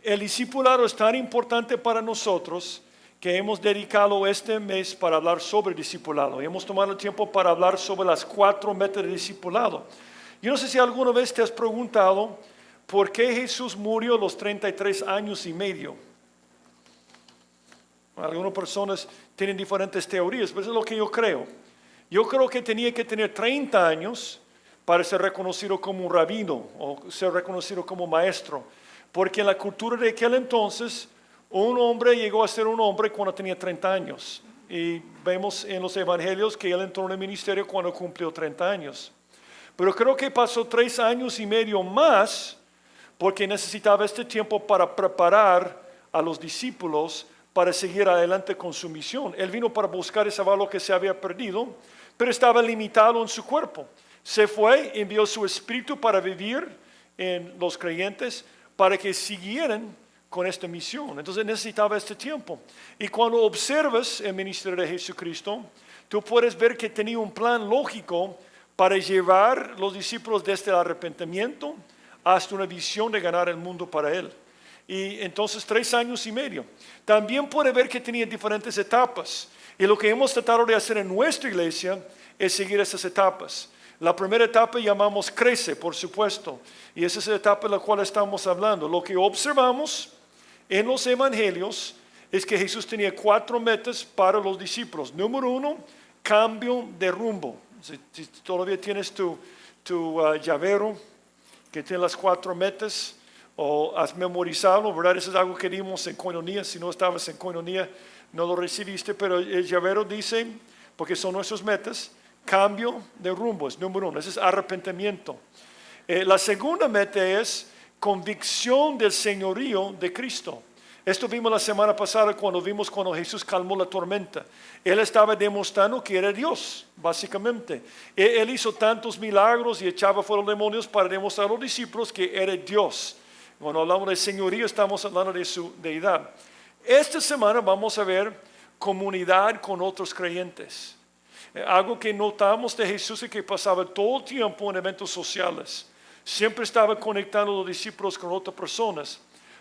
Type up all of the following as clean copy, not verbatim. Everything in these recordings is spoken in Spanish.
el discipulado es tan importante para nosotros que hemos dedicado este mes para hablar sobre discipulado. Hemos tomado el tiempo para hablar sobre las 4 metas de discipulado. Yo no sé si alguna vez te has preguntado por qué Jesús murió a los 33 años y medio. Algunas personas tienen diferentes teorías, pero eso es lo que yo creo. Yo creo que tenía que tener 30 años para ser reconocido como un rabino o ser reconocido como maestro. Porque en la cultura de aquel entonces, un hombre llegó a ser un hombre cuando tenía 30 años. Y vemos en los evangelios que él entró en el ministerio cuando cumplió 30 años. Pero creo que pasó 3 años y medio más porque necesitaba este tiempo para preparar a los discípulos para seguir adelante con su misión. Él vino para buscar y salvar lo que se había perdido, pero estaba limitado en su cuerpo. Se fue, envió su espíritu para vivir en los creyentes, para que siguieran con esta misión. Entonces necesitaba este tiempo. Y cuando observas el ministerio de Jesucristo, tú puedes ver que tenía un plan lógico para llevar los discípulos desde el arrepentimiento hasta una visión de ganar el mundo para Él. Y entonces 3 años y medio. También puede ver que tenía diferentes etapas. Y lo que hemos tratado de hacer en nuestra iglesia es seguir esas etapas. La primera etapa llamamos crece, por supuesto. Y esa es la etapa en la cual estamos hablando. Lo que observamos en los evangelios es que Jesús tenía 4 metas para los discípulos. Número 1, cambio de rumbo. Si todavía tienes tu llavero que tiene las 4 metas o has memorizado, ¿verdad? Eso es algo que dimos en Koinonia. Si no estabas en Koinonia, no lo recibiste, pero el llavero dice, porque son nuestras metas, cambio de rumbo, es número 1, ese es arrepentimiento. La segunda meta es convicción del señorío de Cristo. Esto vimos la semana pasada cuando Jesús calmó la tormenta. Él estaba demostrando que era Dios, básicamente. Él hizo tantos milagros y echaba fuera los demonios para demostrar a los discípulos que era Dios. Cuando hablamos de señorío estamos hablando de su deidad. Esta semana vamos a ver comunidad con otros creyentes. Algo que notamos de Jesús es que pasaba todo el tiempo en eventos sociales. Siempre estaba conectando a los discípulos con otras personas,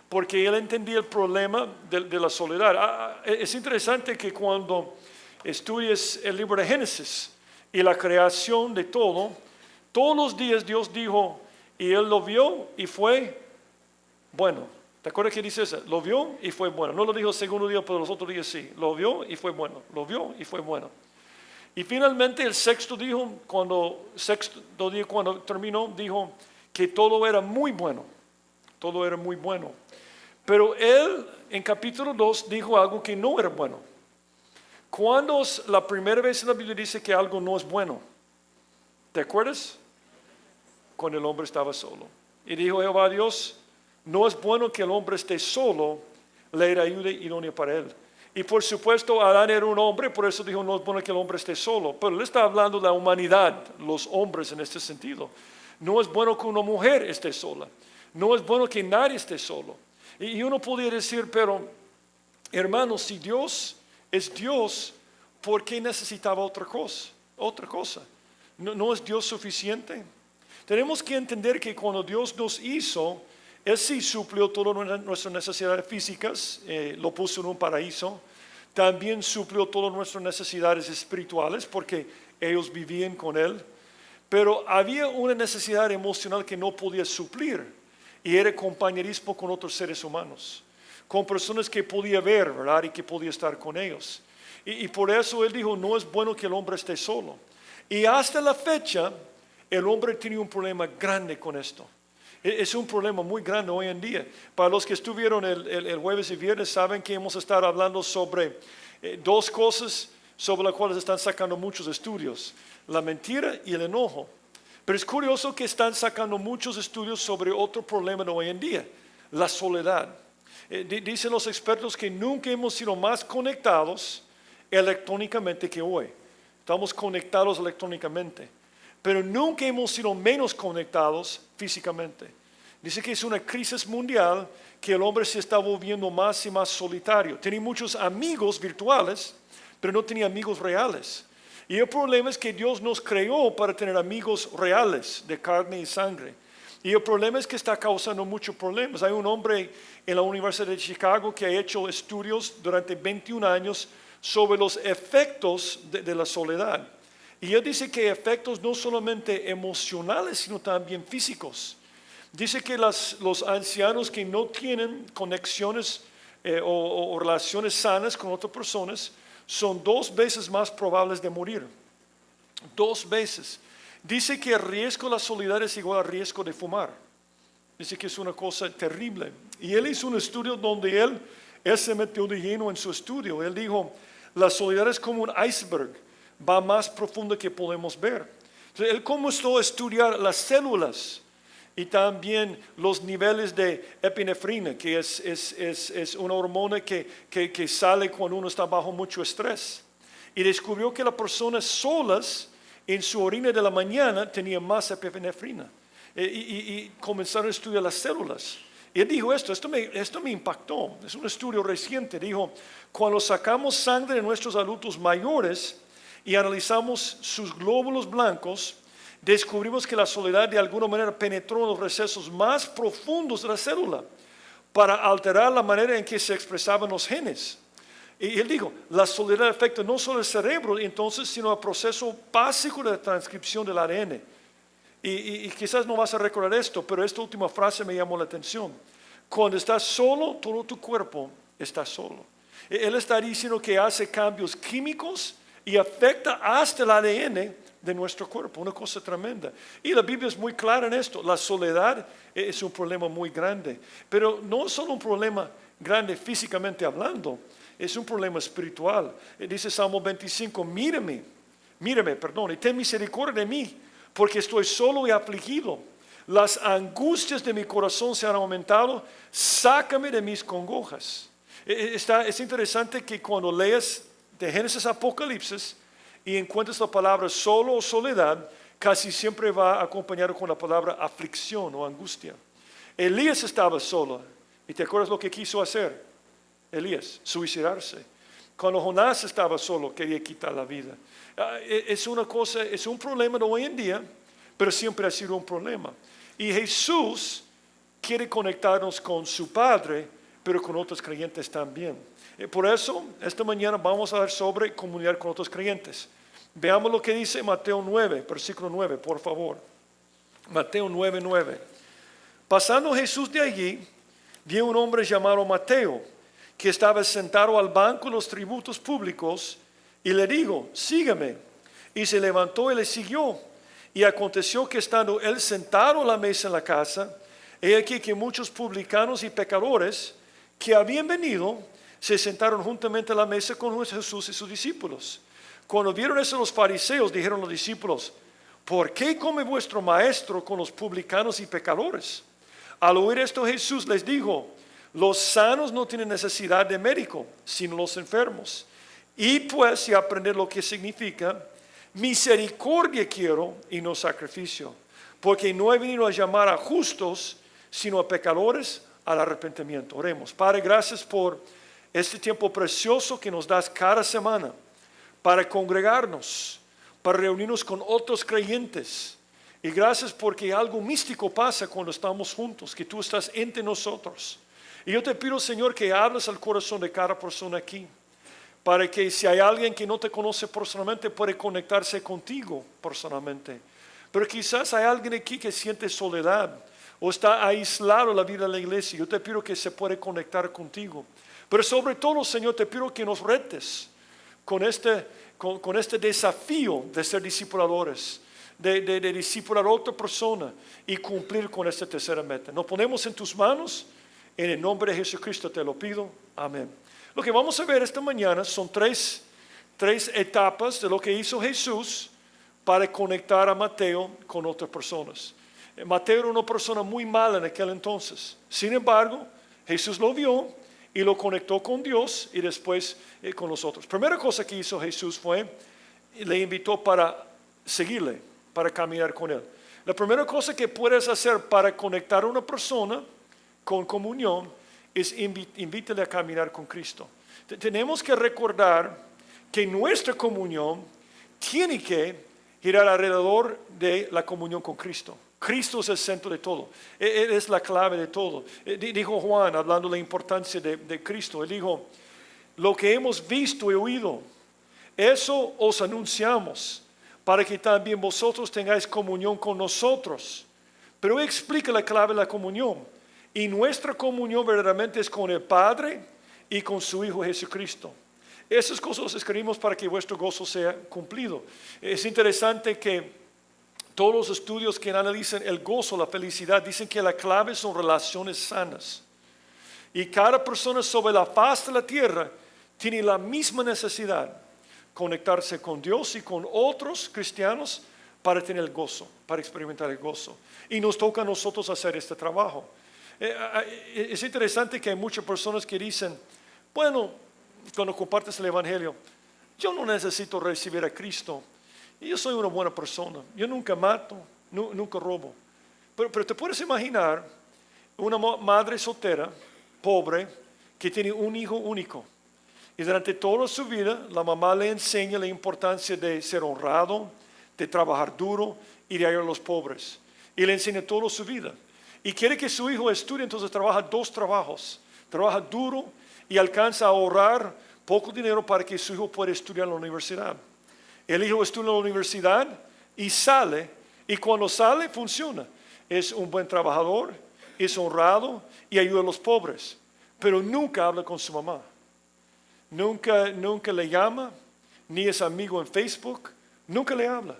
porque él entendía el problema de la soledad. Es interesante que cuando estudias el libro de Génesis y la creación de todo, todos los días Dios dijo, y él lo vio y fue bueno. ¿Te acuerdas que dice eso? Lo vio y fue bueno. No lo dijo el segundo día, pero los otros días sí. Lo vio y fue bueno. Lo vio y fue bueno. Y finalmente el sexto día cuando terminó, dijo que todo era muy bueno. Todo era muy bueno. Pero él en capítulo 2 dijo algo que no era bueno. ¿Cuándo es la primera vez en la Biblia dice que algo no es bueno? ¿Te acuerdas? Cuando el hombre estaba solo. Y dijo Jehová Dios, no es bueno que el hombre esté solo, le era ayuda idónea para él. Y por supuesto Adán era un hombre, por eso dijo no es bueno que el hombre esté solo. Pero él está hablando de la humanidad, los hombres en este sentido. No es bueno que una mujer esté sola. No es bueno que nadie esté solo. Y uno podría decir, pero hermanos, si Dios es Dios, ¿por qué necesitaba otra cosa? ¿No es Dios suficiente? Tenemos que entender que cuando Dios nos hizo, Él sí suplió todas nuestras necesidades físicas, lo puso en un paraíso. También suplió todas nuestras necesidades espirituales porque ellos vivían con Él. Pero había una necesidad emocional que no podía suplir y era compañerismo con otros seres humanos, con personas que podía ver, ¿verdad? Y que podía estar con ellos. Y por eso Él dijo, no es bueno que el hombre esté solo. Y hasta la fecha, el hombre tiene un problema grande con esto. Es un problema muy grande hoy en día. Para los que estuvieron el jueves y viernes saben que hemos estado hablando sobre 2 cosas sobre las cuales están sacando muchos estudios. La mentira y el enojo. Pero es curioso que están sacando muchos estudios sobre otro problema de hoy en día. La soledad. Dicen los expertos que nunca hemos sido más conectados electrónicamente que hoy. Estamos conectados electrónicamente. Pero nunca hemos sido menos conectados físicamente. Dice que es una crisis mundial que el hombre se está volviendo más y más solitario. Tiene muchos amigos virtuales, pero no tiene amigos reales. Y el problema es que Dios nos creó para tener amigos reales de carne y sangre. Y el problema es que está causando muchos problemas. Hay un hombre en la Universidad de Chicago que ha hecho estudios durante 21 años sobre los efectos de la soledad. Y él dice que efectos no solamente emocionales, sino también físicos. Dice que los ancianos que no tienen conexiones o relaciones sanas con otras personas son 2 veces más probables de morir. 2 veces. Dice que el riesgo de la soledad es igual al riesgo de fumar. Dice que es una cosa terrible. Y él hizo un estudio donde él se metió de lleno en su estudio. Él dijo, la soledad es como un iceberg, va más profundo que podemos ver. Entonces, él comenzó a estudiar las células y también los niveles de epinefrina, que es una hormona que sale cuando uno está bajo mucho estrés. Y descubrió que las personas solas en su orina de la mañana tenían más epinefrina. Y comenzaron a estudiar las células. Y él dijo esto me impactó. Es un estudio reciente. Dijo, cuando sacamos sangre de nuestros adultos mayores y analizamos sus glóbulos blancos, descubrimos que la soledad de alguna manera penetró en los recesos más profundos de la célula para alterar la manera en que se expresaban los genes. Y él dijo, la soledad afecta no solo el cerebro entonces, sino el proceso básico de la transcripción del ADN. Y quizás no vas a recordar esto, pero esta última frase me llamó la atención. Cuando estás solo, todo tu cuerpo está solo. Él está diciendo que hace cambios químicos y afecta hasta el ADN de nuestro cuerpo, una cosa tremenda. Y la Biblia es muy clara en esto. La soledad es un problema muy grande, pero no es solo un problema grande físicamente hablando, es un problema espiritual. Dice Salmo 25, mírame, y ten misericordia de mí, porque estoy solo y afligido. Las angustias de mi corazón se han aumentado, sácame de mis congojas. Es interesante que cuando lees de Génesis a Apocalipsis y encuentras la palabra solo o soledad, casi siempre va acompañado con la palabra aflicción o angustia. Elías estaba solo, y te acuerdas lo que quiso hacer Elías, suicidarse. Cuando Jonás estaba solo, quería quitar la vida. Es una cosa, es un problema de hoy en día, pero siempre ha sido un problema. Y Jesús quiere conectarnos con su Padre, pero con otros creyentes también. Por eso, esta mañana vamos a hablar sobre comunidad con otros creyentes. Veamos lo que dice Mateo 9, versículo 9, por favor. Mateo 9, 9. Pasando Jesús de allí, vio un hombre llamado Mateo, que estaba sentado al banco de los tributos públicos, y le dijo, sígueme. Y se levantó y le siguió. Y aconteció que estando él sentado a la mesa en la casa, he aquí que muchos publicanos y pecadores que habían venido, se sentaron juntamente a la mesa con Jesús y sus discípulos. Cuando vieron eso los fariseos, dijeron los discípulos, ¿por qué come vuestro maestro con los publicanos y pecadores? Al oír esto Jesús les dijo, los sanos no tienen necesidad de médico, sino los enfermos. Y pues, si aprender lo que significa, misericordia quiero y no sacrificio, porque no he venido a llamar a justos, sino a pecadores al arrepentimiento. Oremos. Padre, gracias por este tiempo precioso que nos das cada semana para congregarnos, para reunirnos con otros creyentes. Y gracias porque algo místico pasa cuando estamos juntos, que tú estás entre nosotros. Y yo te pido, Señor, que hables al corazón de cada persona aquí, para que si hay alguien que no te conoce personalmente, puede conectarse contigo personalmente. Pero quizás hay alguien aquí que siente soledad o está aislado en la vida de la iglesia. Yo te pido que se puede conectar contigo. Pero sobre todo, Señor, te pido que nos retes con este desafío de ser discipuladores, de discipular a otra persona y cumplir con esta tercera meta. Nos ponemos en tus manos. En el nombre de Jesucristo te lo pido. Amén. Lo que vamos a ver esta mañana son tres etapas de lo que hizo Jesús para conectar a Mateo con otras personas. Mateo era una persona muy mala en aquel entonces. Sin embargo, Jesús lo vio y lo conectó con Dios y después con nosotros. Primera cosa que hizo Jesús fue, le invitó para seguirle, para caminar con él. La primera cosa que puedes hacer para conectar a una persona con comunión es invítale a caminar con Cristo. Tenemos que recordar que nuestra comunión tiene que girar alrededor de la comunión con Cristo. Cristo es el centro de todo. Él es la clave de todo. Dijo Juan, hablando de la importancia de Cristo, él dijo, lo que hemos visto y oído, eso os anunciamos, para que también vosotros tengáis comunión con nosotros. Pero explica la clave de la comunión. Y nuestra comunión verdaderamente es con el Padre y con su Hijo Jesucristo. Esas cosas las escribimos para que vuestro gozo sea cumplido. Es interesante que todos los estudios que analizan el gozo, la felicidad, dicen que la clave son relaciones sanas. Y cada persona sobre la faz de la tierra tiene la misma necesidad, conectarse con Dios y con otros cristianos para tener el gozo, para experimentar el gozo. Y nos toca a nosotros hacer este trabajo. Es interesante que hay muchas personas que dicen, bueno, cuando compartes el Evangelio, yo no necesito recibir a Cristo. Yo soy una buena persona. Yo nunca mato, nunca robo. Pero te puedes imaginar una madre soltera, pobre, que tiene un hijo único. Y durante toda su vida, la mamá le enseña la importancia de ser honrado, de trabajar duro y de ayudar a los pobres. Y le enseña toda su vida. Y quiere que su hijo estudie, entonces trabaja 2 trabajos. Trabaja duro y alcanza a ahorrar poco dinero para que su hijo pueda estudiar en la universidad. El hijo estudia en la universidad y sale, y cuando sale funciona. Es un buen trabajador, es honrado y ayuda a los pobres, pero nunca habla con su mamá. Nunca le llama, ni es amigo en Facebook, nunca le habla.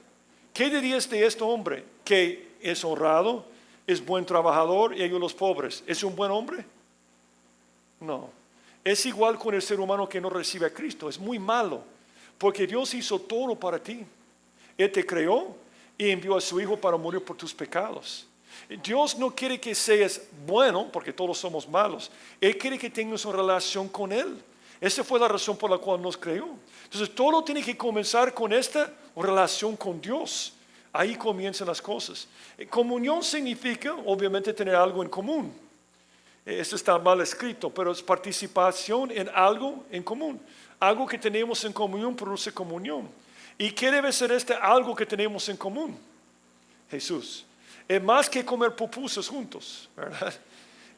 ¿Qué dirías de este hombre que es honrado, es buen trabajador y ayuda a los pobres? ¿Es un buen hombre? No. Es igual con el ser humano que no recibe a Cristo. Es muy malo, porque Dios hizo todo para ti. Él te creó y envió a su Hijo para morir por tus pecados. Dios no quiere que seas bueno, porque todos somos malos. Él quiere que tengas una relación con Él. Esa fue la razón por la cual nos creó. Entonces todo tiene que comenzar con esta relación con Dios. Ahí comienzan las cosas. Comunión significa, obviamente, tener algo en común. Esto está mal escrito, pero es participación en algo en común. Algo que tenemos en comunión produce comunión. ¿Y qué debe ser algo que tenemos en común? Jesús. Es más que comer pupusas juntos, ¿verdad?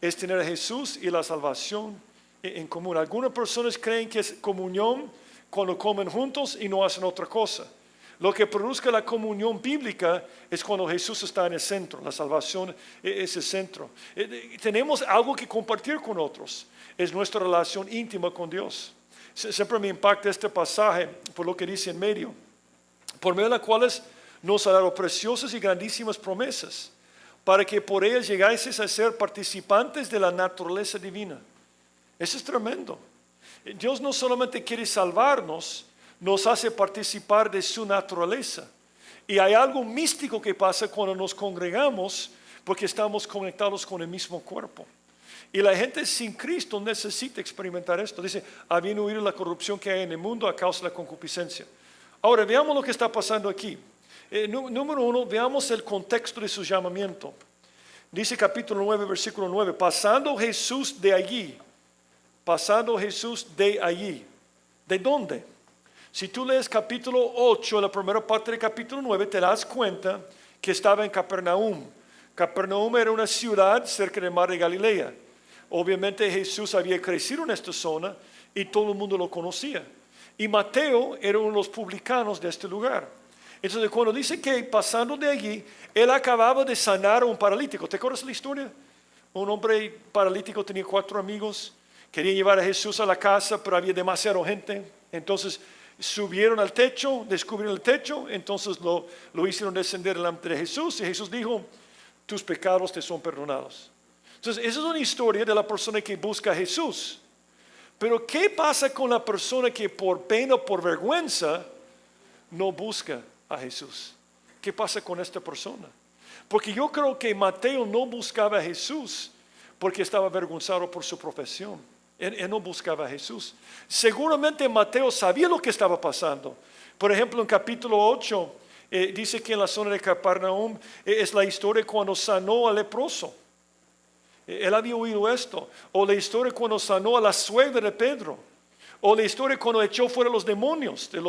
Es tener a Jesús y la salvación en común. Algunas personas creen que es comunión cuando comen juntos y no hacen otra cosa. Lo que produzca la comunión bíblica es cuando Jesús está en el centro. La salvación es el centro. Tenemos algo que compartir con otros. Es nuestra relación íntima con Dios. Siempre me impacta este pasaje por lo que dice en medio. Por medio de las cuales nos ha dado preciosas y grandísimas promesas, para que por ellas llegáis a ser participantes de la naturaleza divina. Eso es tremendo. Dios no solamente quiere salvarnos, nos hace participar de su naturaleza. Y hay algo místico que pasa cuando nos congregamos, porque estamos conectados con el mismo cuerpo. Y la gente sin Cristo necesita experimentar esto. Dice, habiendo huido la corrupción que hay en el mundo a causa de la concupiscencia. Ahora veamos lo que está pasando aquí. Número 1, veamos el contexto de su llamamiento. Dice capítulo 9, versículo 9, pasando Jesús de allí. Pasando Jesús de allí. ¿De dónde? Si tú lees capítulo 8, la primera parte del capítulo 9, te das cuenta que estaba en Capernaum. Capernaum era una ciudad cerca del mar de Galilea. Obviamente Jesús había crecido en esta zona y todo el mundo lo conocía. Y Mateo era uno de los publicanos de este lugar. Entonces cuando dice que pasando de allí, él acababa de sanar a un paralítico. ¿Te acuerdas la historia? Un hombre paralítico tenía 4 amigos. Quería llevar a Jesús a la casa, pero había demasiada gente. Entonces subieron al techo, descubrieron el techo, entonces lo hicieron descender delante de Jesús. Y Jesús dijo, tus pecados te son perdonados. Entonces esa es una historia de la persona que busca a Jesús. Pero ¿qué pasa con la persona que por pena o por vergüenza no busca a Jesús? ¿Qué pasa con esta persona? Porque yo creo que Mateo no buscaba a Jesús porque estaba avergonzado por su profesión. Él no buscaba a Jesús. Seguramente Mateo sabía lo que estaba pasando. Por ejemplo, en capítulo 8 dice que en la zona de Capernaum es la historia cuando sanó al leproso. Él había oído esto. O la historia cuando sanó a la suegra de Pedro. O la historia cuando echó fuera los demonios de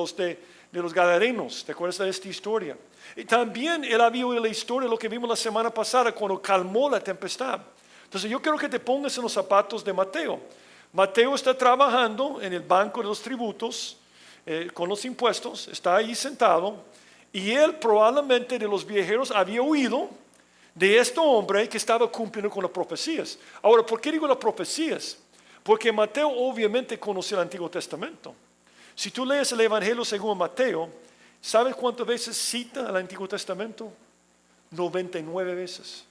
de los gadarenos. ¿Te acuerdas de esta historia? Y también él había oído la historia de lo que vimos la semana pasada cuando calmó la tempestad. Entonces yo quiero que te pongas en los zapatos de Mateo. Mateo está trabajando en el banco de los tributos con los impuestos, está ahí sentado y él probablemente de los viajeros había oído de este hombre que estaba cumpliendo con las profecías. Ahora, ¿por qué digo las profecías? Porque Mateo obviamente conocía el Antiguo Testamento. Si tú lees el Evangelio según Mateo, ¿sabes cuántas veces cita al Antiguo Testamento? 99 veces.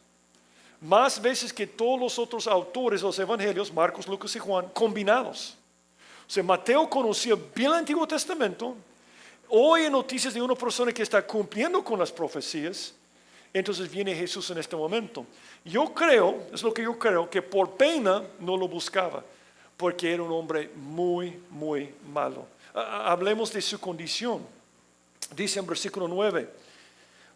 Más veces que todos los otros autores de los Evangelios, Marcos, Lucas y Juan, combinados. O sea, Mateo conocía bien el Antiguo Testamento, oye noticias de una persona que está cumpliendo con las profecías, entonces viene Jesús en este momento. Yo creo, es lo que yo creo, que por pena no lo buscaba, porque era un hombre muy, muy malo. Hablemos de su condición. Dice en versículo 9,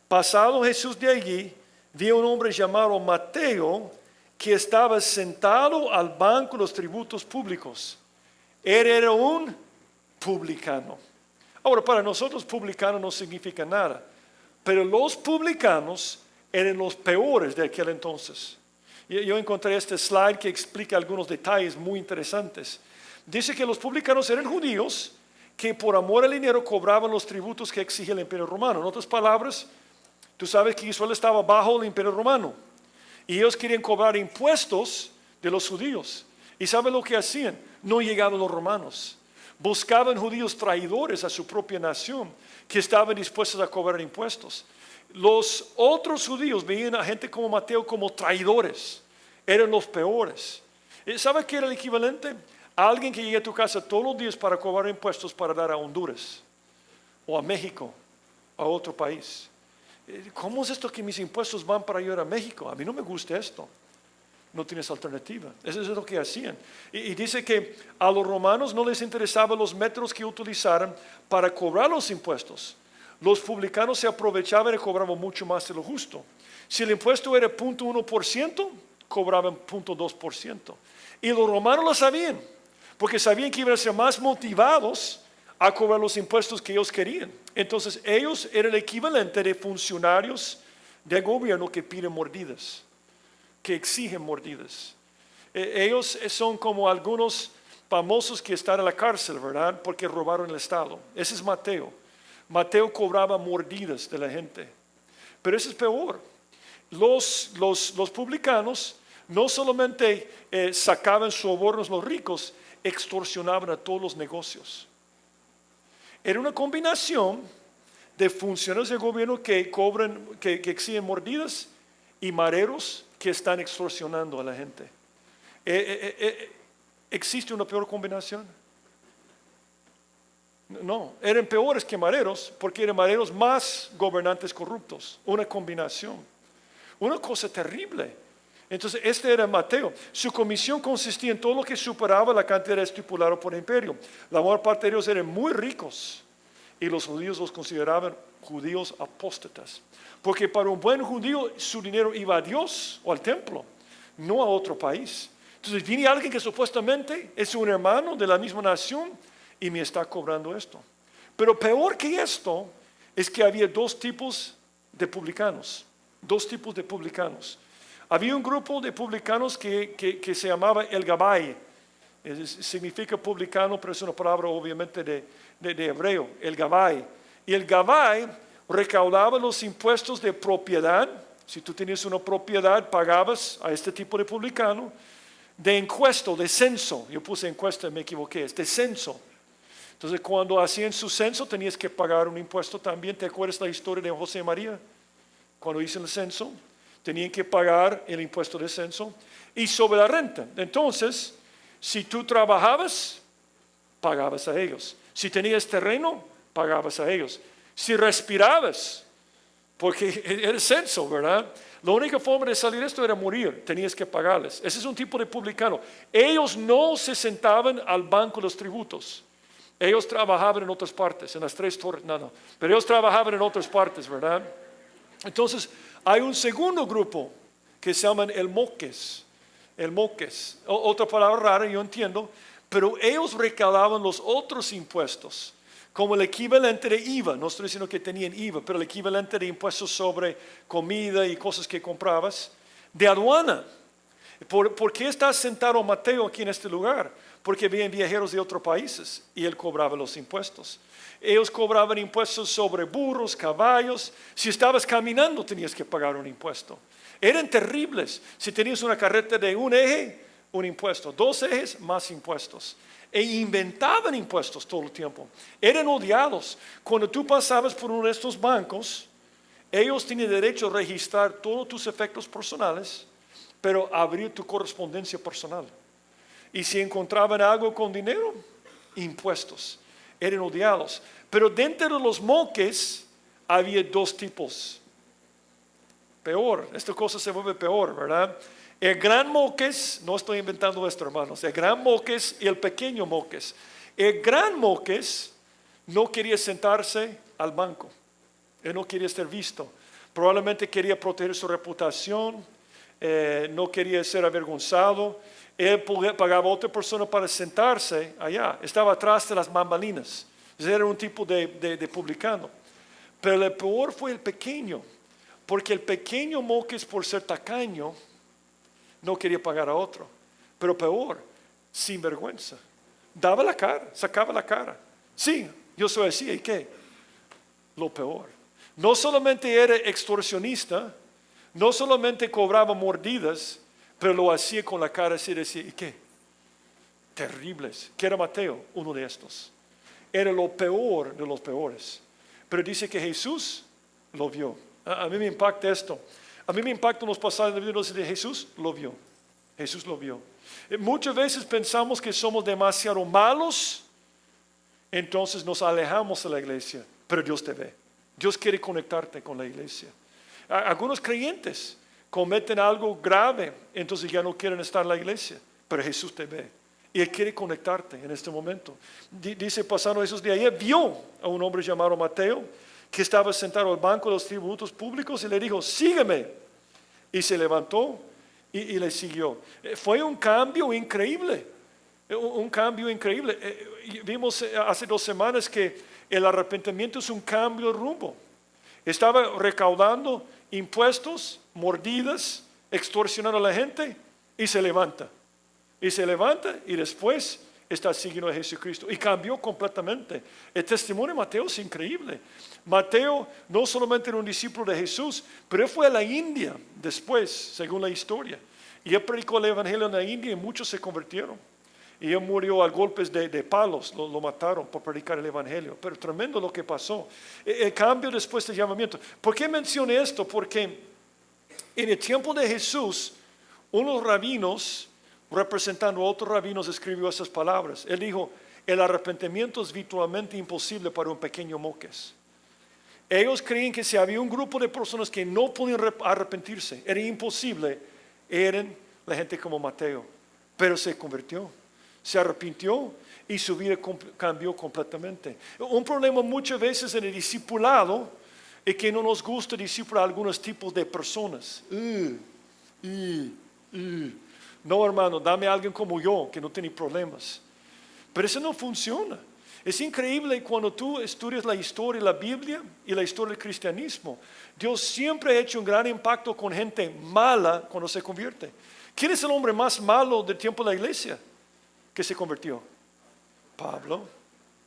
pasado Jesús de allí, vio un hombre llamado Mateo que estaba sentado al banco de los tributos públicos. Él era un publicano. Ahora, para nosotros publicano no significa nada, pero los publicanos eran los peores de aquel entonces. Yo encontré este slide que explica algunos detalles muy interesantes. Dice que los publicanos eran judíos que por amor al dinero cobraban los tributos que exigía el Imperio Romano. En otras palabras, tú sabes que Israel estaba bajo el Imperio Romano y ellos querían cobrar impuestos de los judíos. ¿Y saben lo que hacían? No llegaban los romanos. Buscaban judíos traidores a su propia nación que estaban dispuestos a cobrar impuestos. Los otros judíos veían a gente como Mateo como traidores. Eran los peores. ¿Sabe qué era el equivalente? Alguien que llega a tu casa todos los días para cobrar impuestos para dar a Honduras o a México, a otro país. ¿Cómo es esto que mis impuestos van para ayudar a México? A mí no me gusta esto. No tienes alternativa. Eso es lo que hacían. Y dice que a los romanos no les interesaban los métodos que utilizaran para cobrar los impuestos. Los publicanos se aprovechaban y cobraban mucho más de lo justo. Si el impuesto era 0.1%, cobraban 0.2%. Y los romanos lo sabían, porque sabían que iban a ser más motivados a cobrar los impuestos que ellos querían. Entonces ellos eran el equivalente de funcionarios de gobierno que piden mordidas, que exigen mordidas. Ellos son como algunos famosos que están en la cárcel, ¿verdad? Porque robaron el Estado. Ese es Mateo. Mateo cobraba mordidas de la gente. Pero eso es peor. Los publicanos no solamente sacaban sobornos los ricos, extorsionaban a todos los negocios. Era una combinación de funcionarios de gobierno que cobran, que exigen mordidas y mareros que están extorsionando a la gente. ¿Existe una peor combinación? No, eran peores que mareros porque eran mareros más gobernantes corruptos. Una combinación. Una cosa terrible. Entonces, este era Mateo. Su comisión consistía en todo lo que superaba la cantidad estipulada por el imperio. La mayor parte de ellos eran muy ricos y los judíos los consideraban judíos apóstatas. Porque para un buen judío su dinero iba a Dios o al templo, no a otro país. Entonces viene alguien que supuestamente es un hermano de la misma nación y me está cobrando esto. Pero peor que esto es que había dos tipos de publicanos. Dos tipos de publicanos. Había un grupo de publicanos que se llamaba el Gabbai. Significa publicano, pero es una palabra obviamente de hebreo, el Gabbai. Y el Gabbai recaudaba los impuestos de propiedad. Si tú tenías una propiedad, pagabas a este tipo de publicano. De encuesto, de censo. Yo puse encuesta, me equivoqué, es de censo. Entonces cuando hacían su censo tenías que pagar un impuesto también. ¿Te acuerdas la historia de José y María? Cuando hizo el censo, tenían que pagar el impuesto de censo y sobre la renta. Entonces, si tú trabajabas, pagabas a ellos. Si tenías terreno, pagabas a ellos. Si respirabas, porque era el censo, ¿verdad? La única forma de salir de esto era morir, tenías que pagarles. Ese es un tipo de publicano. Ellos no se sentaban al banco de los tributos. Ellos trabajaban en otras partes, en las tres torres, no. Pero ellos trabajaban en otras partes, ¿verdad? Entonces, hay un segundo grupo que se llaman el moques. El moques, otra palabra rara, yo entiendo, pero ellos recaudaban los otros impuestos, como el equivalente de IVA. No estoy diciendo que tenían IVA, pero el equivalente de impuestos sobre comida y cosas que comprabas, de aduana. ¿Por qué está sentado Mateo aquí en este lugar? Porque venían viajeros de otros países y él cobraba los impuestos. Ellos cobraban impuestos sobre burros, caballos. Si estabas caminando tenías que pagar un impuesto. Eran terribles. Si tenías una carreta de un eje, un impuesto. 2 ejes, más impuestos. E inventaban impuestos todo el tiempo. Eran odiados. Cuando tú pasabas por uno de estos bancos, ellos tenían derecho a registrar todos tus efectos personales, pero abrir tu correspondencia personal. Y si encontraban algo con dinero, impuestos. Eran odiados. Pero dentro de los moques había 2 tipos. Peor, esta cosa se vuelve peor, ¿verdad? El gran moques, no estoy inventando esto, hermanos, el gran moques y el pequeño moques. El gran moques no quería sentarse al banco. Él no quería ser visto. Probablemente quería proteger su reputación. No quería ser avergonzado. Él pagaba a otra persona para sentarse allá. Estaba atrás de las bambalinas. Era un tipo de publicano. Pero el peor fue el pequeño. Porque el pequeño moques, por ser tacaño, no quería pagar a otro. Pero peor, sin vergüenza. Daba la cara, sacaba la cara. Sí, yo soy así, ¿y qué? Lo peor. No solamente era extorsionista, no solamente cobraba mordidas, pero lo hacía con la cara así, decía, ¿y qué? Terribles. ¿Qué era Mateo? Uno de estos. Era lo peor de los peores. Pero dice que Jesús lo vio. A mí me impacta esto. A mí me impactan los pasajes de la Biblia donde Jesús lo vio. Jesús lo vio. Muchas veces pensamos que somos demasiado malos, entonces nos alejamos de la iglesia. Pero Dios te ve. Dios quiere conectarte con la iglesia. Algunos creyentes cometen algo grave, entonces ya no quieren estar en la iglesia. Pero Jesús te ve. Y Él quiere conectarte en este momento. Dice, pasando Jesús de ayer, vio a un hombre llamado Mateo, que estaba sentado al banco de los tributos públicos y le dijo, sígueme. Y se levantó y le siguió. Fue un cambio increíble. Un cambio increíble. Vimos hace 2 semanas que el arrepentimiento es un cambio de rumbo. Estaba recaudando impuestos, mordidas, extorsionando a la gente y se levanta. Y se levanta y después está siguiendo a Jesucristo. Y cambió completamente. El testimonio de Mateo es increíble. Mateo no solamente era un discípulo de Jesús, pero él fue a la India después, según la historia. Y él predicó el evangelio en la India y muchos se convirtieron. Y él murió a golpes de palos, lo mataron por predicar el evangelio. Pero tremendo lo que pasó. El cambio después del llamamiento. ¿Por qué mencioné esto? Porque en el tiempo de Jesús, unos rabinos, representando a otros rabinos, escribió esas palabras. Él dijo, el arrepentimiento es virtualmente imposible para un pequeño moques. Ellos creían que si había un grupo de personas que no podían arrepentirse, era imposible, eran la gente como Mateo. Pero se convirtió, se arrepintió y su vida cambió completamente. Un problema muchas veces en el discipulado es que no nos gusta discipular a algunos tipos de personas. No, hermano, dame a alguien como yo, que no tiene problemas. Pero eso no funciona. Es increíble cuando tú estudias la historia de la Biblia y la historia del cristianismo. Dios siempre ha hecho un gran impacto con gente mala cuando se convierte. ¿Quién es el hombre más malo del tiempo de la iglesia que se convirtió? Pablo.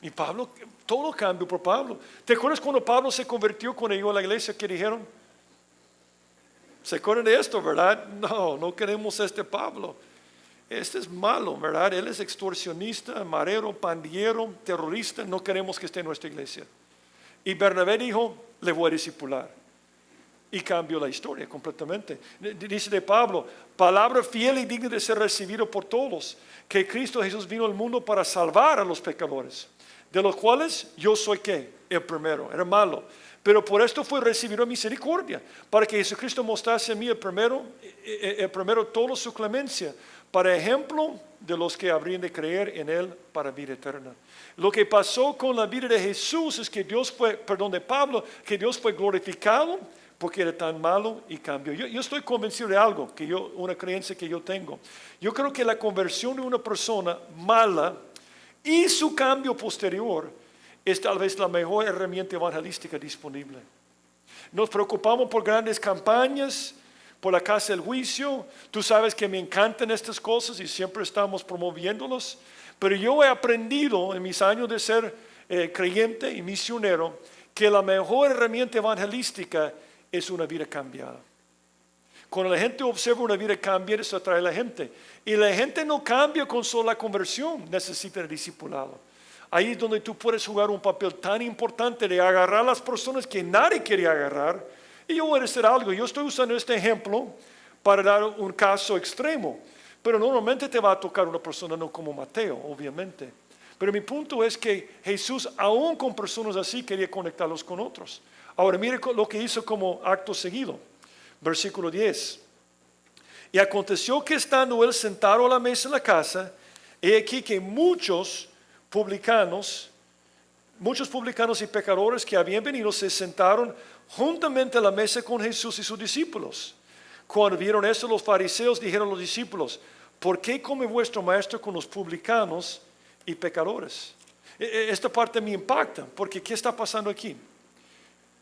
Y Pablo, todo cambió por Pablo. ¿Te acuerdas cuando Pablo se convirtió, cuando llegó a la iglesia, que dijeron? ¿Se acuerdan de esto, verdad? No queremos a este Pablo. Este es malo, ¿verdad? Él es extorsionista, marero, pandillero, terrorista. No queremos que esté en nuestra iglesia. Y Bernabé dijo, le voy a discipular. Y cambió la historia completamente. Dice de Pablo, palabra fiel y digna de ser recibido por todos, que Cristo Jesús vino al mundo para salvar a los pecadores, de los cuales yo soy ¿qué? El primero. Era malo. Pero por esto fue recibido misericordia, para que Jesucristo mostrase a mí el primero toda su clemencia, para ejemplo de los que habrían de creer en Él para vida eterna. Lo que pasó con la vida de Jesús es que de Pablo, que Dios fue glorificado porque era tan malo y cambió. Yo estoy convencido de algo, una creencia que yo tengo. Yo creo que la conversión de una persona mala y su cambio posterior es tal vez la mejor herramienta evangelística disponible. Nos preocupamos por grandes campañas, por la casa del juicio. Tú sabes que me encantan estas cosas y siempre estamos promoviéndolas. Pero yo he aprendido en mis años de ser creyente y misionero que la mejor herramienta evangelística es una vida cambiada. Cuando la gente observa una vida cambiada, eso atrae a la gente. Y la gente no cambia con solo la conversión, necesita el discipulado. Ahí es donde tú puedes jugar un papel tan importante de agarrar a las personas que nadie quiere agarrar. Y yo voy a decir algo, yo estoy usando este ejemplo para dar un caso extremo. Pero normalmente te va a tocar una persona no como Mateo, obviamente. Pero mi punto es que Jesús, aún con personas así, quería conectarlos con otros. Ahora mire lo que hizo como acto seguido. Versículo 10. Y aconteció que estando él sentado a la mesa en la casa, he aquí que muchos publicanos y pecadores que habían venido se sentaron juntamente a la mesa con Jesús y sus discípulos. Cuando vieron esto, los fariseos dijeron a los discípulos: ¿por qué come vuestro maestro con los publicanos y pecadores? Esta parte me impacta, porque ¿qué está pasando aquí?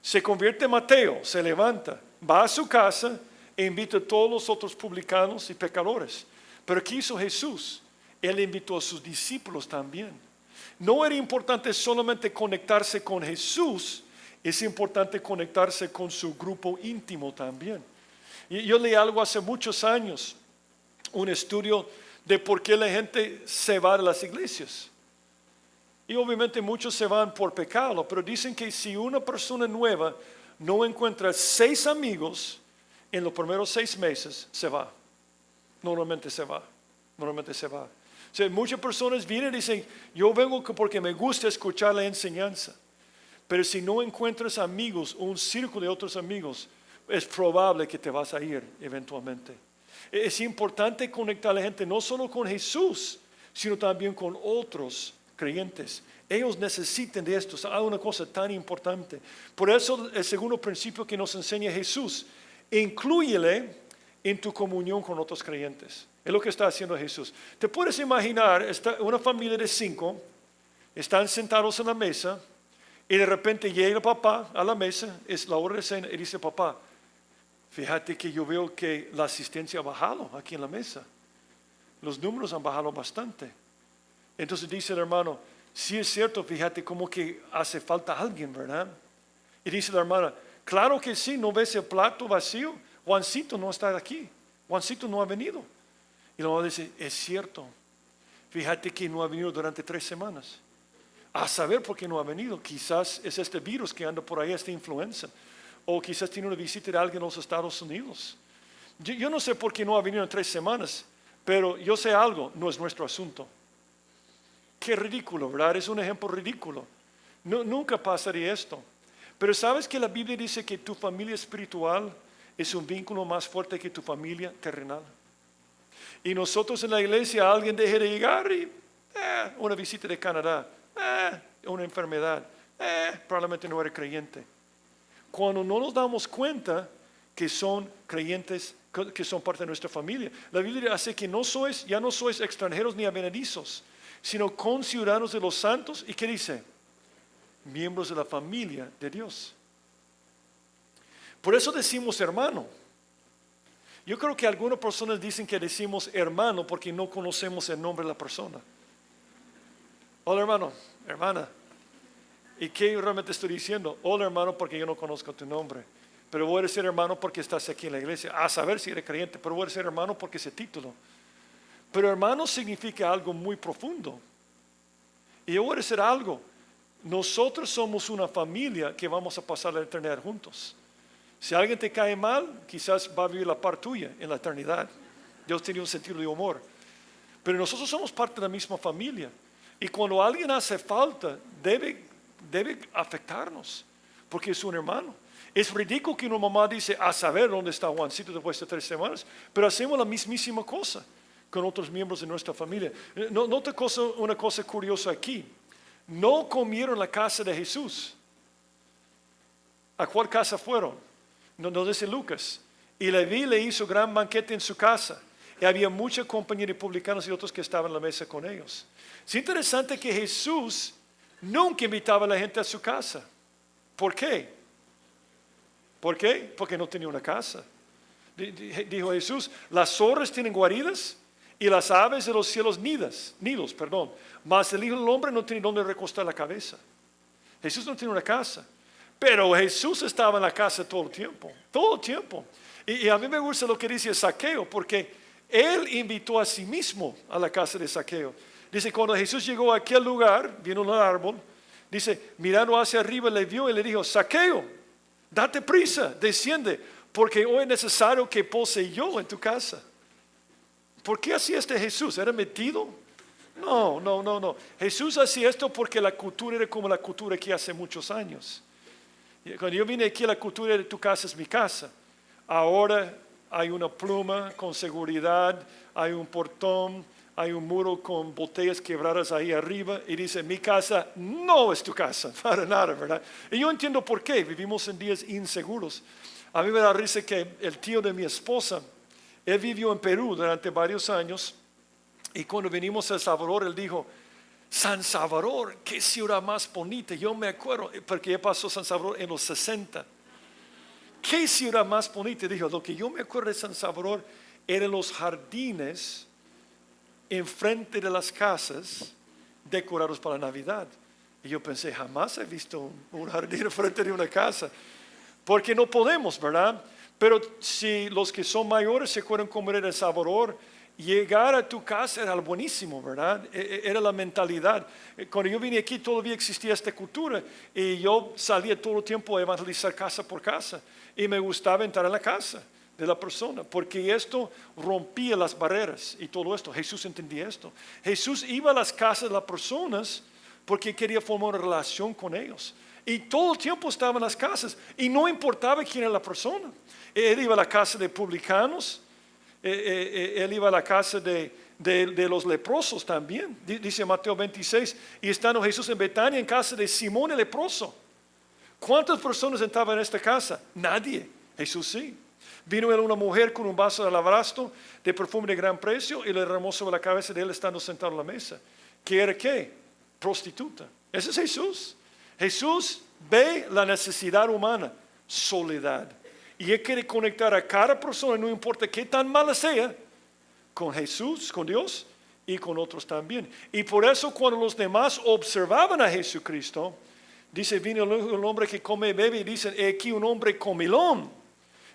Se convierte Mateo, se levanta, va a su casa e invita a todos los otros publicanos y pecadores. Pero ¿qué hizo Jesús? Él invitó a sus discípulos también. No era importante solamente conectarse con Jesús, es importante conectarse con su grupo íntimo también. Y yo leí algo hace muchos años, un estudio de por qué la gente se va de las iglesias. Y obviamente muchos se van por pecado, pero dicen que si una persona nueva no encuentra 6 amigos en los primeros 6 meses, se va. Normalmente se va. O sea, muchas personas vienen y dicen: yo vengo porque me gusta escuchar la enseñanza. Pero si no encuentras amigos, un círculo de otros amigos, es probable que te vas a ir eventualmente. Es importante conectar a la gente no solo con Jesús, sino también con otros creyentes. Ellos necesitan de esto. Hay una cosa tan importante. Por eso el segundo principio que nos enseña Jesús: inclúyele en tu comunión con otros creyentes. Es lo que está haciendo Jesús. Te puedes imaginar una familia de 5, están sentados en la mesa y de repente llega el papá a la mesa, es la hora de cena, y dice: papá, fíjate que yo veo que la asistencia ha bajado aquí en la mesa. Los números han bajado bastante. Entonces dice el hermano: sí es cierto, fíjate como que hace falta alguien, ¿verdad? Y dice la hermana: claro que sí, ¿no ves el plato vacío? Juancito no está aquí, Juancito no ha venido. Y la mamá dice: es cierto, fíjate que no ha venido durante 3 semanas. A saber por qué no ha venido. Quizás es este virus que anda por ahí, esta influenza. O quizás tiene una visita de alguien en los Estados Unidos. Yo no sé por qué no ha venido en 3 semanas, pero yo sé algo, no es nuestro asunto. Qué ridículo, ¿verdad? Es un ejemplo ridículo. Nunca pasaría esto. Pero ¿sabes que la Biblia dice que tu familia espiritual es un vínculo más fuerte que tu familia terrenal? Y nosotros en la iglesia, alguien deje de llegar y una visita de Canadá, una enfermedad, probablemente no era creyente. Cuando no nos damos cuenta que son creyentes, que son parte de nuestra familia, la Biblia hace que ya no sois extranjeros ni advenedizos, sino conciudadanos de los santos. ¿Y qué dice? Miembros de la familia de Dios. Por eso decimos hermano. Yo creo que algunas personas dicen que decimos hermano porque no conocemos el nombre de la persona. Hola hermano, hermana. ¿Y qué realmente estoy diciendo? Hola hermano, porque yo no conozco tu nombre. Pero voy a decir hermano porque estás aquí en la iglesia. A saber si eres creyente, pero voy a decir hermano porque ese título. Pero hermano significa algo muy profundo. Y yo voy a decir algo. Nosotros somos una familia que vamos a pasar la eternidad juntos. Si alguien te cae mal, quizás va a vivir la parte tuya en la eternidad. Dios tiene un sentido de humor. Pero nosotros somos parte de la misma familia. Y cuando alguien hace falta, debe afectarnos, porque es un hermano. Es ridículo que una mamá dice: a saber dónde está Juancito después de 3 semanas. Pero hacemos la mismísima cosa con otros miembros de nuestra familia. Nota una cosa curiosa aquí. No comieron en la casa de Jesús. ¿A cuál casa fueron? Nos dice Lucas. Y Leví le hizo gran banquete en su casa. Y había mucha compañía de publicanos y otros que estaban en la mesa con ellos. Es interesante que Jesús Nunca invitaba a la gente a su casa. ¿Por qué? ¿Por qué? Porque no tenía una casa. Dijo Jesús, las zorras tienen guaridas y las aves de los cielos nidos, mas el Hijo del Hombre no tiene donde recostar la cabeza. Jesús no tiene una casa, pero Jesús estaba en la casa todo el tiempo. Y a mí me gusta lo que dice Zaqueo, porque él invitó a sí mismo a la casa de Zaqueo. Dice, cuando Jesús llegó a aquel lugar, vino un árbol, dice, mirando hacia arriba le vio y le dijo, Zaqueo, date prisa, desciende, porque hoy es necesario que pose yo en tu casa. ¿Por qué hacía Jesús? ¿Era metido? No. Jesús hacía esto porque la cultura era como la cultura que hace muchos años. Cuando yo vine aquí, la cultura de tu casa es mi casa. Ahora hay una pluma con seguridad, hay un portón, hay un muro con botellas quebradas ahí arriba y dice, mi casa no es tu casa, para nada, ¿verdad? Y yo entiendo por qué, vivimos en días inseguros. A mí me da risa que el tío de mi esposa, él vivió en Perú durante varios años y cuando venimos a El Salvador, él dijo, San Salvador, qué ciudad más bonita. Yo me acuerdo, porque él pasó San Salvador en los 60. Qué ciudad más bonita. Dijo, lo que yo me acuerdo de San Salvador eran los jardines enfrente de las casas decorados para Navidad. Y yo pensé, jamás he visto un jardín enfrente de una casa. Porque no podemos, ¿verdad? Pero si los que son mayores se acuerdan cómo era El Salvador, llegar a tu casa era buenísimo, ¿verdad? Era la mentalidad. Cuando yo vine aquí todavía existía esta cultura y yo salía todo el tiempo a evangelizar casa por casa y me gustaba entrar en la casa de la persona porque esto rompía las barreras y todo esto. Jesús entendía esto. Jesús iba a las casas de las personas porque quería formar una relación con ellos. Y todo el tiempo estaba en las casas y no importaba quién era la persona. Él iba a la casa de publicanos, él iba a la casa de los leprosos también. Dice Mateo 26, y estando Jesús en Betania en casa de Simón el leproso. ¿Cuántas personas estaban en esta casa? Nadie. Jesús sí. Vino él una mujer con un vaso de alabastro de perfume de gran precio y le derramó sobre la cabeza de él estando sentado en la mesa. ¿Qué era qué? Prostituta. Ese es Jesús. Jesús ve la necesidad humana, soledad. Y Él quiere conectar a cada persona, no importa qué tan mala sea, con Jesús, con Dios y con otros también. Y por eso cuando los demás observaban a Jesucristo, dice, vino el hombre que come y bebe y dicen, he aquí un hombre comilón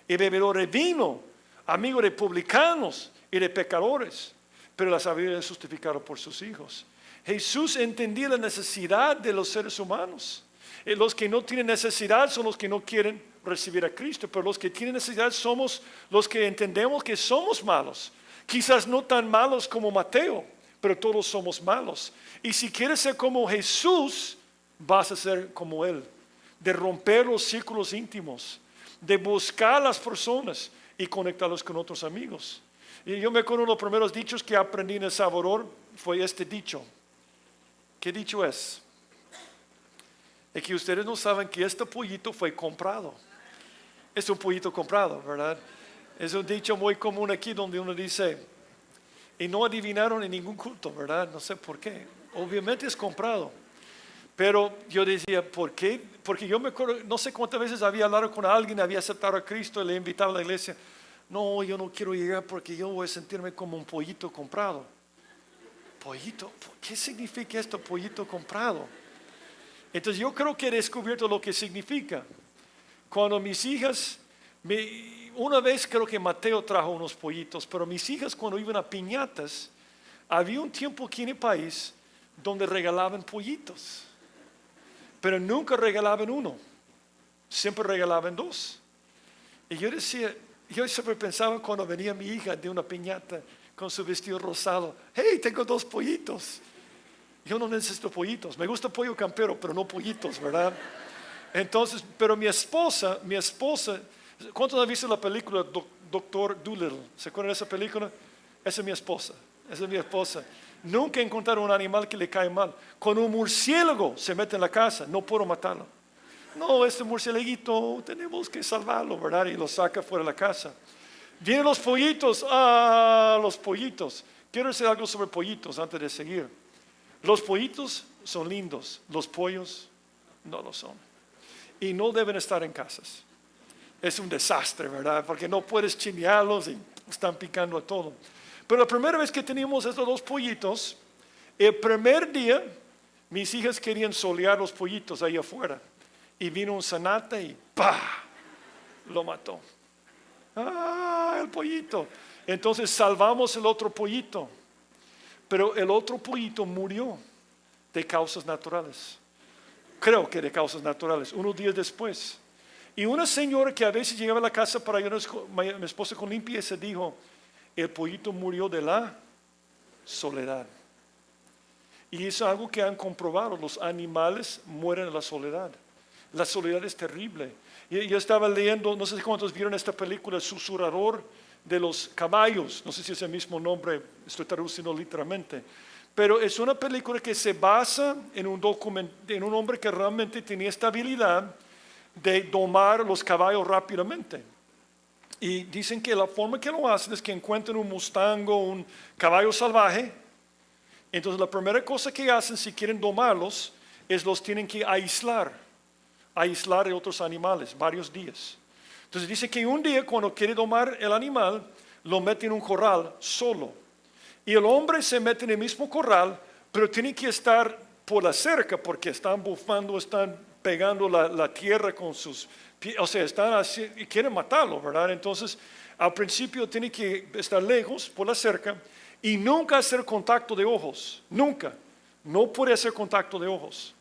y bebedor de vino, amigo de publicanos y de pecadores, pero la sabiduría es justificada por sus hijos. Jesús entendía la necesidad de los seres humanos. Los que no tienen necesidad son los que no quieren recibir a Cristo, pero los que tienen necesidad somos los que entendemos que somos malos. Quizás no tan malos como Mateo, pero todos somos malos. Y si quieres ser como Jesús, vas a ser como Él. De romper los círculos íntimos, de buscar a las personas y conectarlos con otros amigos. Y yo me acuerdo de los primeros dichos que aprendí en El Salvador fue este dicho. ¿Qué dicho es? Es que ustedes no saben que este pollito fue comprado. Es un pollito comprado, ¿verdad? Es un dicho muy común aquí donde uno dice, y no adivinaron en ningún culto, ¿verdad? No sé por qué. Obviamente es comprado. Pero yo decía, ¿por qué? Porque yo me acuerdo, no sé cuántas veces había hablado con alguien, había aceptado a Cristo y le invitaba a la iglesia. No, yo no quiero llegar porque yo voy a sentirme como un pollito comprado. ¿Pollito? ¿Qué significa esto, pollito comprado? Entonces yo creo que he descubierto lo que significa. Cuando mis hijas, una vez creo que Mateo trajo unos pollitos, pero mis hijas cuando iban a piñatas, había un tiempo aquí en el país donde regalaban pollitos, pero nunca regalaban uno, siempre regalaban dos. Y yo decía, yo siempre pensaba cuando venía mi hija de una piñata con su vestido rosado, hey, tengo dos pollitos. Yo no necesito pollitos, me gusta pollo campero, pero no pollitos, ¿verdad? Entonces, pero mi esposa, ¿cuántos han visto la película Doctor Dolittle? ¿Se acuerdan de esa película? Esa es mi esposa. Nunca encontraron un animal que le cae mal. Cuando un murciélago se mete en la casa, no puedo matarlo. No, este murciélaguito tenemos que salvarlo, ¿verdad? Y lo saca fuera de la casa. Vienen los pollitos, los pollitos. Quiero decir algo sobre pollitos antes de seguir. Los pollitos son lindos, los pollos no lo son. Y no deben estar en casas. Es un desastre, ¿verdad? Porque no puedes chinearlos y están picando a todo. Pero la primera vez que teníamos estos dos pollitos, el primer día mis hijas querían solear los pollitos ahí afuera. Y vino un zanate y ¡pah! Lo mató. ¡Ah, el pollito! Entonces salvamos el otro pollito. Pero el otro pollito murió de causas naturales. Creo que de causas naturales, unos días después. Y una señora que a veces llegaba a la casa para ayudar a mi esposa con limpieza dijo, el pollito murió de la soledad. Y es algo que han comprobado, los animales mueren de la soledad. La soledad es terrible. Y yo estaba leyendo, no sé cuántos vieron esta película, El susurrador de los caballos, no sé si es el mismo nombre, estoy traduciendo literalmente. Pero es una película que se basa en un hombre que realmente tenía esta habilidad de domar los caballos rápidamente. Y dicen que la forma que lo hacen es que encuentran un mustango, un caballo salvaje. Entonces la primera cosa que hacen si quieren domarlos es los tienen que aislar de otros animales, varios días. Entonces dice que un día cuando quiere domar el animal, lo mete en un corral solo. Y el hombre se mete en el mismo corral, pero tiene que estar por la cerca porque están bufando, están pegando la tierra con sus pies, o sea, están así y quieren matarlo, ¿verdad? Entonces, al principio tiene que estar lejos por la cerca y nunca hacer contacto de ojos, nunca. No puede hacer contacto de ojos.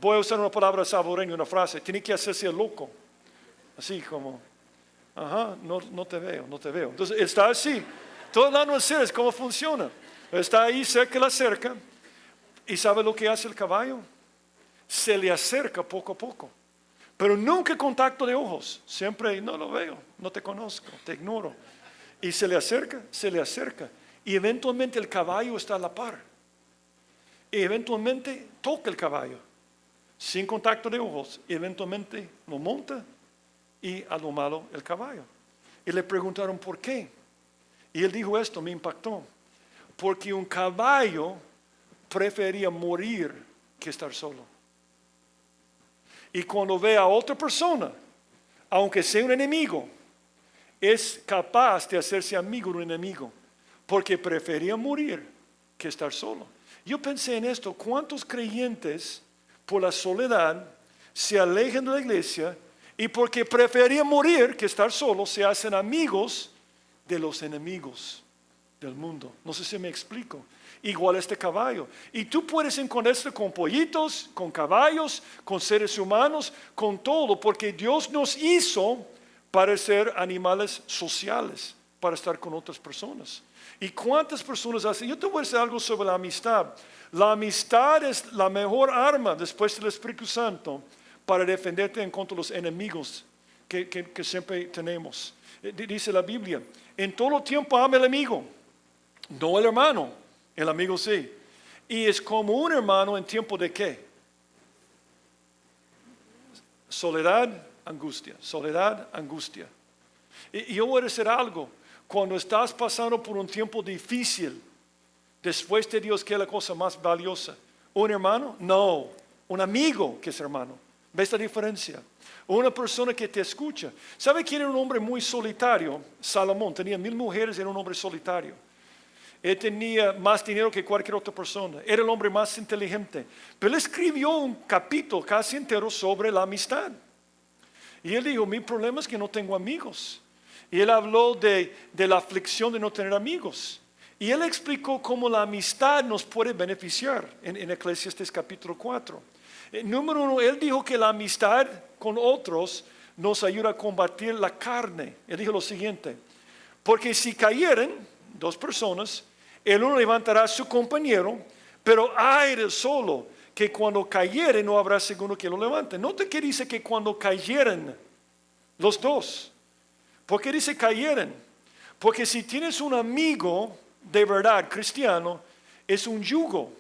Voy a usar una palabra salvadoreña, una frase, tiene que hacerse el loco, así como, ajá, no te veo, no te veo. Entonces, está así. Todo hablando en serio, es cómo funciona. Está ahí cerca de la cerca. ¿Y sabe lo que hace el caballo? Se le acerca poco a poco. Pero nunca contacto de ojos. Siempre no lo veo, no te conozco, te ignoro. Y se le acerca. Y eventualmente el caballo está a la par. Y eventualmente toca el caballo. Sin contacto de ojos. Y eventualmente lo monta y a lo malo el caballo. Y le preguntaron por qué. Y él dijo esto, me impactó. Porque un caballo prefería morir que estar solo. Y cuando ve a otra persona, aunque sea un enemigo, es capaz de hacerse amigo de un enemigo. Porque prefería morir que estar solo. Yo pensé en esto, ¿cuántos creyentes por la soledad se alejan de la iglesia y porque preferían morir que estar solo se hacen amigos de los enemigos del mundo? No sé si me explico. Igual este caballo. Y tú puedes encontrarse con pollitos, con caballos, con seres humanos, con todo, porque Dios nos hizo para ser animales sociales, para estar con otras personas. ¿Y cuántas personas hacen? Yo te voy a decir algo sobre la amistad. La amistad es la mejor arma después del Espíritu Santo para defenderte en contra de los enemigos que siempre tenemos. Dice la Biblia, en todo tiempo ama el amigo, no el hermano, el amigo sí. Y es como un hermano en tiempo de ¿qué? Soledad, angustia, soledad, angustia. Y yo voy a decir algo, cuando estás pasando por un tiempo difícil, después de Dios, ¿qué es la cosa más valiosa? ¿Un hermano? No, un amigo que es hermano. ¿Ves la diferencia? Una persona que te escucha. ¿Sabe quién era un hombre muy solitario? Salomón tenía 1000 mujeres, era un hombre solitario. Él tenía más dinero que cualquier otra persona. Era el hombre más inteligente. Pero él escribió un capítulo casi entero sobre la amistad. Y él dijo, mi problema es que no tengo amigos. Y él habló de la aflicción de no tener amigos. Y él explicó cómo la amistad nos puede beneficiar en Eclesiastés capítulo 4. Número 1, él dijo que la amistad con otros nos ayuda a combatir la carne. Él dijo lo siguiente, porque si cayeren dos personas, el uno levantará a su compañero, pero ay del solo, que cuando cayere no habrá segundo que lo levante. Nota que dice que cuando cayeren los dos. ¿Por qué dice cayeren? Porque si tienes un amigo de verdad cristiano, es un yugo.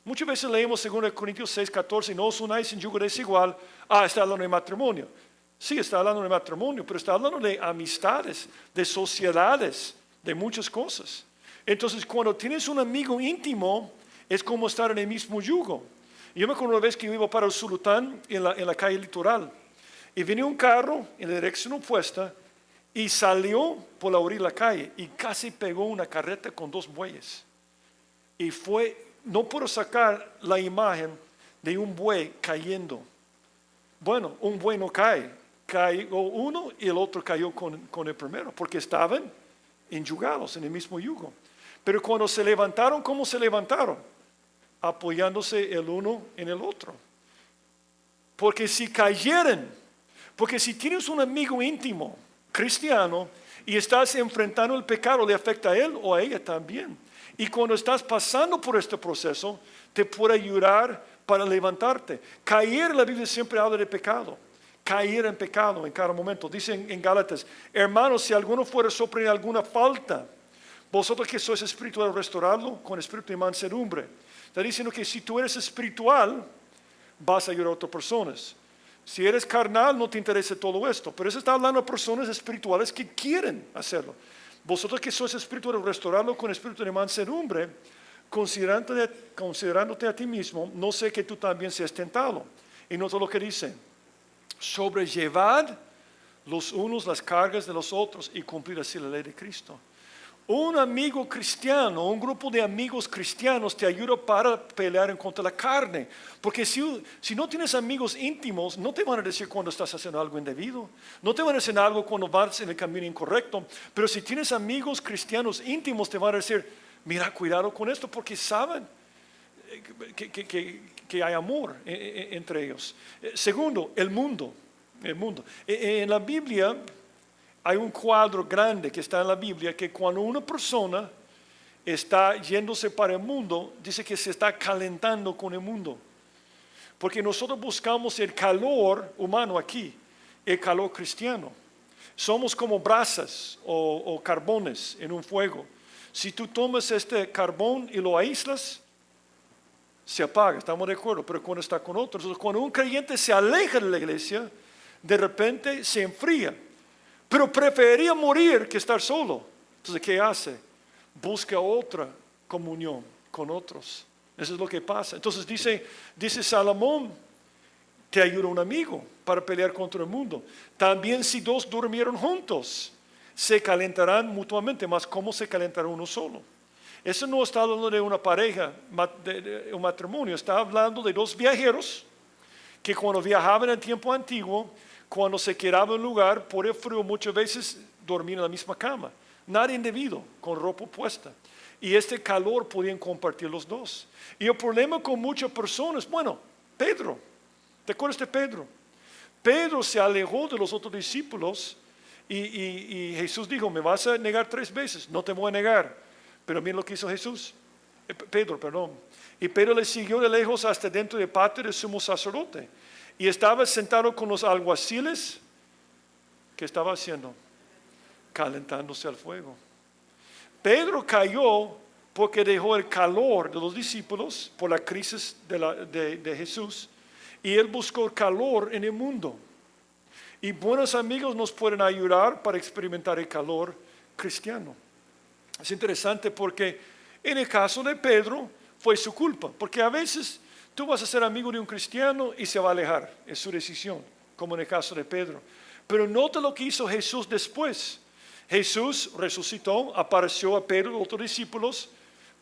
Muchas veces leemos 2 Corintios 6:14, no os unáis en yugo desigual. Está hablando de matrimonio. Sí, está hablando de matrimonio, pero está hablando de amistades, de sociedades, de muchas cosas. Entonces, cuando tienes un amigo íntimo, es como estar en el mismo yugo. Yo me acuerdo una vez que yo iba para el Sulután en la calle Litoral y venía un carro en la dirección opuesta y salió por la orilla de la calle y casi pegó una carreta con 2 bueyes. Y no puedo sacar la imagen de un buey cayendo. Bueno, un buey no cae, cayó uno y el otro cayó con el primero, porque estaban enyugados en el mismo yugo. Pero cuando se levantaron, ¿cómo se levantaron? Apoyándose el uno en el otro. Porque si cayeran, porque si tienes un amigo íntimo, cristiano, y estás enfrentando el pecado, le afecta a él o a ella también. Y cuando estás pasando por este proceso, te puede ayudar para levantarte. Caer, la Biblia siempre habla de pecado. Caer en pecado en cada momento. Dice en Gálatas, hermanos, si alguno fuera sorprendido alguna falta, vosotros que sois espiritual, restaurarlo con espíritu de mansedumbre. Está diciendo que si tú eres espiritual, vas a ayudar a otras personas. Si eres carnal, no te interesa todo esto. Pero eso está hablando de personas espirituales que quieren hacerlo. Vosotros que sois espirituales, restaurarlo con espíritu de mansedumbre, considerándote a ti mismo, no sé que tú también seas tentado. Y nota lo que dice: sobrellevad los unos las cargas de los otros y cumplir así la ley de Cristo. Un amigo cristiano, un grupo de amigos cristianos te ayuda para pelear en contra de la carne. Porque si no tienes amigos íntimos, no te van a decir cuando estás haciendo algo indebido. No te van a decir algo cuando vas en el camino incorrecto. Pero si tienes amigos cristianos íntimos, te van a decir, mira, cuidado con esto, porque saben que hay amor entre ellos. Segundo, el mundo. En la Biblia hay un cuadro grande que está en la Biblia, que cuando una persona está yéndose para el mundo, dice que se está calentando con el mundo. Porque nosotros buscamos el calor humano aquí, el calor cristiano. Somos como brasas o carbones en un fuego. Si tú tomas este carbón y lo aíslas, se apaga, estamos de acuerdo, pero cuando está con otros, cuando un creyente se aleja de la iglesia, de repente se enfría. Pero preferiría morir que estar solo. Entonces, ¿qué hace? Busca otra comunión con otros. Eso es lo que pasa. Entonces dice Salomón, te ayuda un amigo para pelear contra el mundo. También si 2 durmieron juntos, se calentarán mutuamente, más ¿cómo se calentará uno solo? Eso no está hablando de una pareja, de un matrimonio. Está hablando de 2 viajeros que cuando viajaban en tiempo antiguo, cuando se quedaba en un lugar, por el frío muchas veces dormían en la misma cama. Nadie indebido, con ropa puesta. Y este calor podían compartir los 2. Y el problema con muchas personas, bueno, Pedro, ¿te acuerdas de Pedro? Pedro se alejó de los otros discípulos y Jesús dijo, me vas a negar 3 veces, no te voy a negar. Pero miren lo que hizo Pedro. Y Pedro le siguió de lejos hasta dentro del patio del sumo sacerdote. Y estaba sentado con los alguaciles. ¿Qué estaba haciendo? Calentándose al fuego. Pedro cayó porque dejó el calor de los discípulos por la crisis de Jesús. Y él buscó el calor en el mundo. Y buenos amigos nos pueden ayudar para experimentar el calor cristiano. Es interesante porque en el caso de Pedro fue su culpa. Porque a veces tú vas a ser amigo de un cristiano y se va a alejar. Es su decisión, como en el caso de Pedro. Pero nota lo que hizo Jesús después. Jesús resucitó, apareció a Pedro y otros discípulos,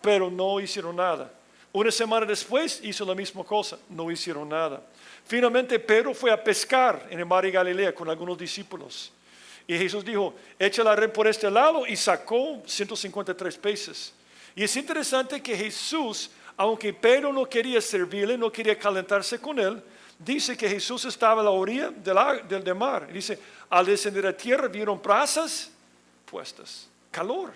pero no hicieron nada. Una semana después hizo la misma cosa, no hicieron nada. Finalmente Pedro fue a pescar en el mar de Galilea con algunos discípulos. Y Jesús dijo, echa la red por este lado y sacó 153 peces. Y es interesante que Jesús, aunque Pedro no quería servirle, no quería calentarse con él, dice que Jesús estaba a la orilla del mar. Y dice, al descender a tierra vieron brasas puestas, calor,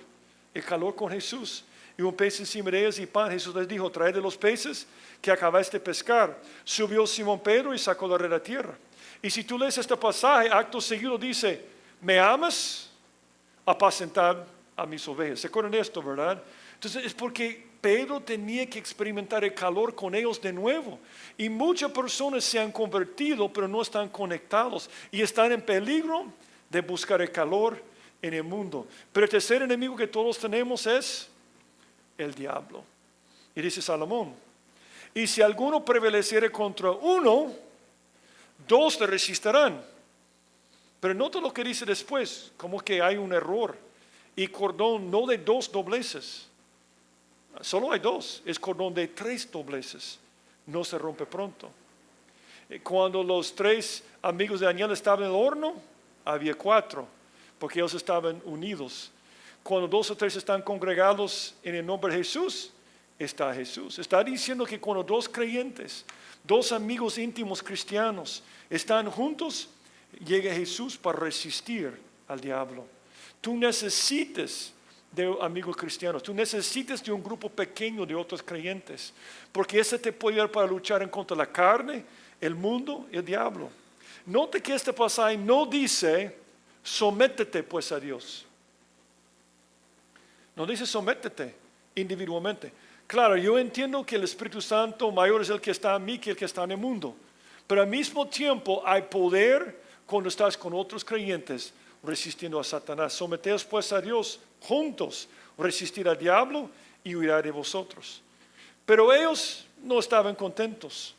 el calor con Jesús. Y un pez encima de ellas y pan. Jesús les dijo, traed de los peces que acabáis de pescar. Subió Simón Pedro y sacó la red a tierra. Y si tú lees este pasaje, acto seguido dice, ¿me amas? Apacentar a mis ovejas. ¿Se acuerdan de esto, verdad? Entonces es porque Pedro tenía que experimentar el calor con ellos de nuevo. Y muchas personas se han convertido, pero no están conectados. Y están en peligro de buscar el calor en el mundo. Pero el tercer enemigo que todos tenemos es el diablo. Y dice Salomón, Y si alguno prevaleciere contra uno, dos le resistirán. Pero nota lo que dice después, como que hay un error. Y cordón no de dos dobleces, solo hay dos, es cordón de tres dobleces, no se rompe pronto. Cuando los tres amigos de Daniel estaban en el horno, había cuatro, porque ellos estaban unidos. Cuando dos o tres están congregados en el nombre de Jesús, está Jesús. Está diciendo que cuando dos creyentes, dos amigos íntimos cristianos están juntos, llega Jesús para resistir al diablo. Tú necesitas de amigos cristianos, tú necesitas de un grupo pequeño de otros creyentes, porque ese te puede ayudar para luchar en contra de la carne, el mundo y el diablo. Note que este pasaje no dice, sométete pues a Dios. No dice sométete individualmente. Claro, yo entiendo que el Espíritu Santo mayor es el que está en mí que el que está en el mundo. Pero al mismo tiempo hay poder cuando estás con otros creyentes resistiendo a Satanás. Someteos pues a Dios juntos, resistir al diablo y huirá de vosotros. Pero ellos no estaban contentos.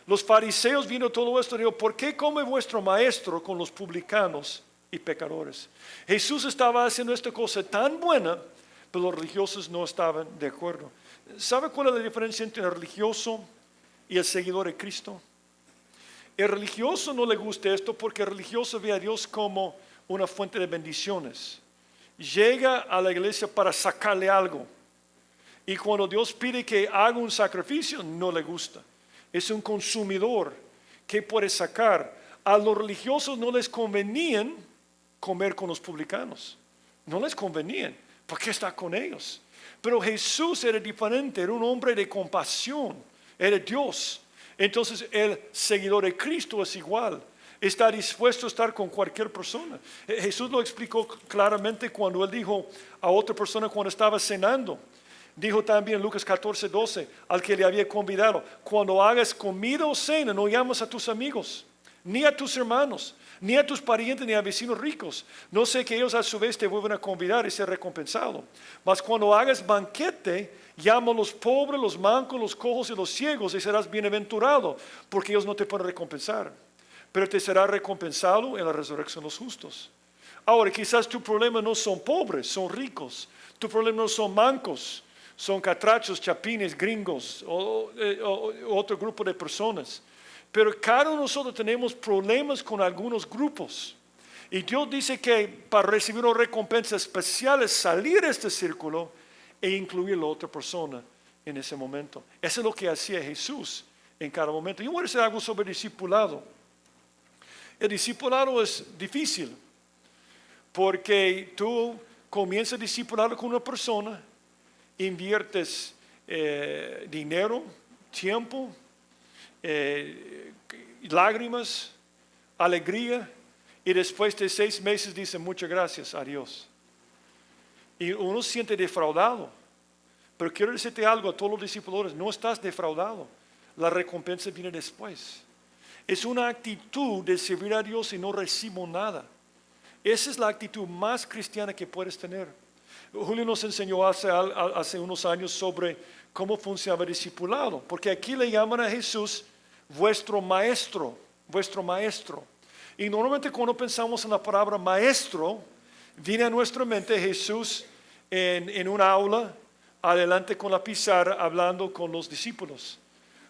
Los fariseos viendo todo esto, dijo, ¿por qué come vuestro maestro con los publicanos y pecadores? Jesús estaba haciendo esta cosa tan buena, pero los religiosos no estaban de acuerdo. ¿Sabe cuál es la diferencia entre el religioso y el seguidor de Cristo? El religioso no le gusta esto porque el religioso ve a Dios como una fuente de bendiciones. Llega a la iglesia para sacarle algo. Y cuando Dios pide que haga un sacrificio, no le gusta. Es un consumidor que puede sacar. A los religiosos no les convenían comer con los publicanos. No les convenían. ¿Por qué está con ellos? Pero Jesús era diferente, era un hombre de compasión, era Dios. Entonces el seguidor de Cristo es igual. Está dispuesto a estar con cualquier persona. Jesús lo explicó claramente cuando él dijo a otra persona cuando estaba cenando. Dijo también en Lucas 14:12 al que le había convidado, cuando hagas comida o cena no llames a tus amigos, ni a tus hermanos, ni a tus parientes, ni a vecinos ricos. No sé que ellos a su vez te vuelvan a convidar y ser recompensado. Mas cuando hagas banquete, llama a los pobres, los mancos, los cojos y los ciegos y serás bienaventurado, porque ellos no te pueden recompensar. Pero te será recompensado en la resurrección de los justos. Ahora, quizás tu problema no son pobres, son ricos. Tu problema no son mancos, son catrachos, chapines, gringos o otro grupo de personas. Pero cada uno de nosotros tenemos problemas con algunos grupos. Y Dios dice que para recibir una recompensa especial es salir de este círculo e incluir a la otra persona en ese momento. Eso es lo que hacía Jesús en cada momento. Yo voy a decir algo sobre discipulado. El discipulado es difícil porque tú comienzas a discipular con una persona, inviertes dinero, tiempo, lágrimas, alegría, y después de 6 meses dicen muchas gracias a Dios. Y uno se siente defraudado. Pero quiero decirte algo a todos los discípulos, no estás defraudado. La recompensa viene después. Es una actitud de servir a Dios y no recibo nada. Esa es la actitud más cristiana que puedes tener. Julio nos enseñó hace unos años sobre cómo funcionaba el discipulado, porque aquí le llaman a Jesús vuestro maestro, vuestro maestro. Y normalmente cuando pensamos en la palabra maestro, viene a nuestra mente Jesús en un aula, adelante con la pizarra, hablando con los discípulos.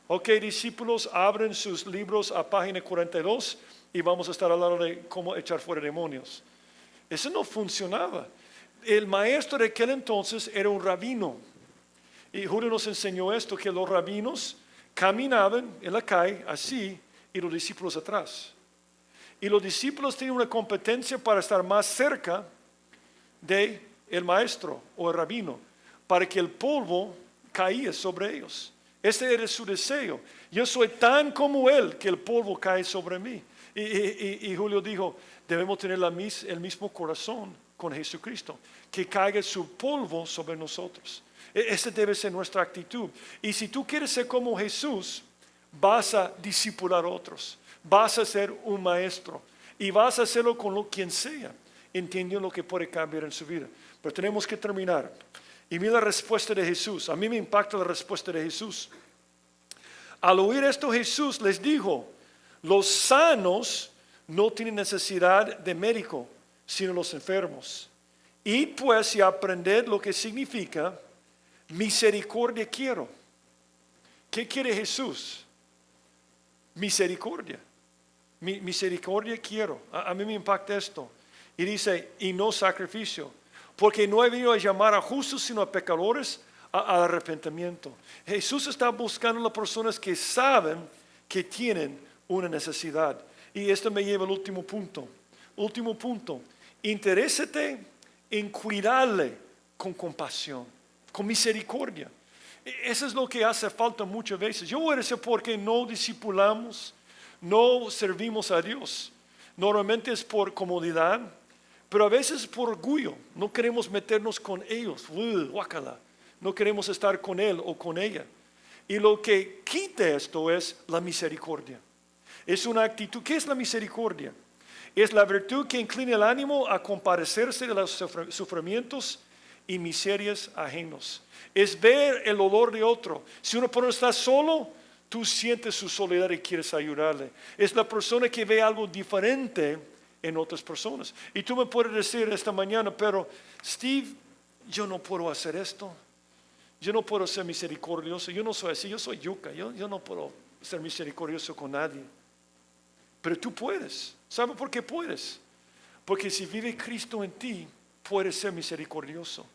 Ok, discípulos, abren sus libros a página 42 y vamos a estar hablando de cómo echar fuera demonios. Eso no funcionaba. El maestro de aquel entonces era un rabino. Y Julio nos enseñó esto, que los rabinos caminaban en la calle así y los discípulos atrás. Y los discípulos tenían una competencia para estar más cerca del maestro o el rabino, para que el polvo caía sobre ellos. Ese era su deseo. Yo soy tan como él que el polvo cae sobre mí. Y Julio dijo, debemos tener el mismo corazón con Jesucristo, que caiga su polvo sobre nosotros. Esa debe ser nuestra actitud. Y si tú quieres ser como Jesús, vas a discipular a otros, vas a ser un maestro y vas a hacerlo con quien sea, entendiendo lo que puede cambiar en su vida. Pero tenemos que terminar. Y mira la respuesta de Jesús. A mí me impacta la respuesta de Jesús. Al oír esto Jesús les dijo, los sanos no tienen necesidad de médico, sino los enfermos. Y pues y aprended lo que significa misericordia quiero. ¿Qué quiere Jesús? Misericordia. Misericordia quiero. A mí me impacta esto. Y dice, y no sacrificio. Porque no he venido a llamar a justos, sino a pecadores al arrepentimiento. Jesús está buscando a las personas que saben que tienen una necesidad. Y esto me lleva al último punto. Último punto. Interésate en cuidarle con compasión, con misericordia. Eso es lo que hace falta muchas veces. Yo voy a decir por qué no discipulamos, no servimos a Dios. Normalmente es por comodidad, pero a veces es por orgullo. No queremos meternos con ellos. Guácala. No queremos estar con él o con ella. Y lo que quita esto es la misericordia. Es una actitud. ¿Qué es la misericordia? Es la virtud que inclina el ánimo a compadecerse de los sufrimientos y miserias ajenos. Es ver el dolor de otro. Si una persona está solo, tú sientes su soledad y quieres ayudarle. Es la persona que ve algo diferente en otras personas. Y tú me puedes decir esta mañana, pero Steve, yo no puedo hacer esto. Yo no puedo ser misericordioso. Yo no soy así, yo soy yuca. Yo no puedo ser misericordioso con nadie. Pero tú puedes. ¿Sabes por qué puedes? Porque si vive Cristo en ti, puedes ser misericordioso.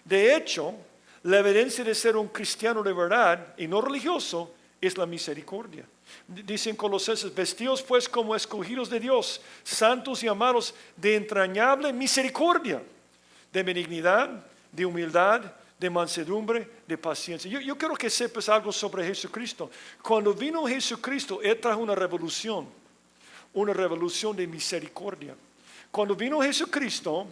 De hecho, la evidencia de ser un cristiano de verdad y no religioso es la misericordia. Dice en Colosenses, vestidos pues como escogidos de Dios, santos y amados de entrañable misericordia, de benignidad, de humildad, de mansedumbre, de paciencia. Yo quiero que sepas algo sobre Jesucristo. Cuando vino Jesucristo, Él trajo una revolución de misericordia. Cuando vino Jesucristo,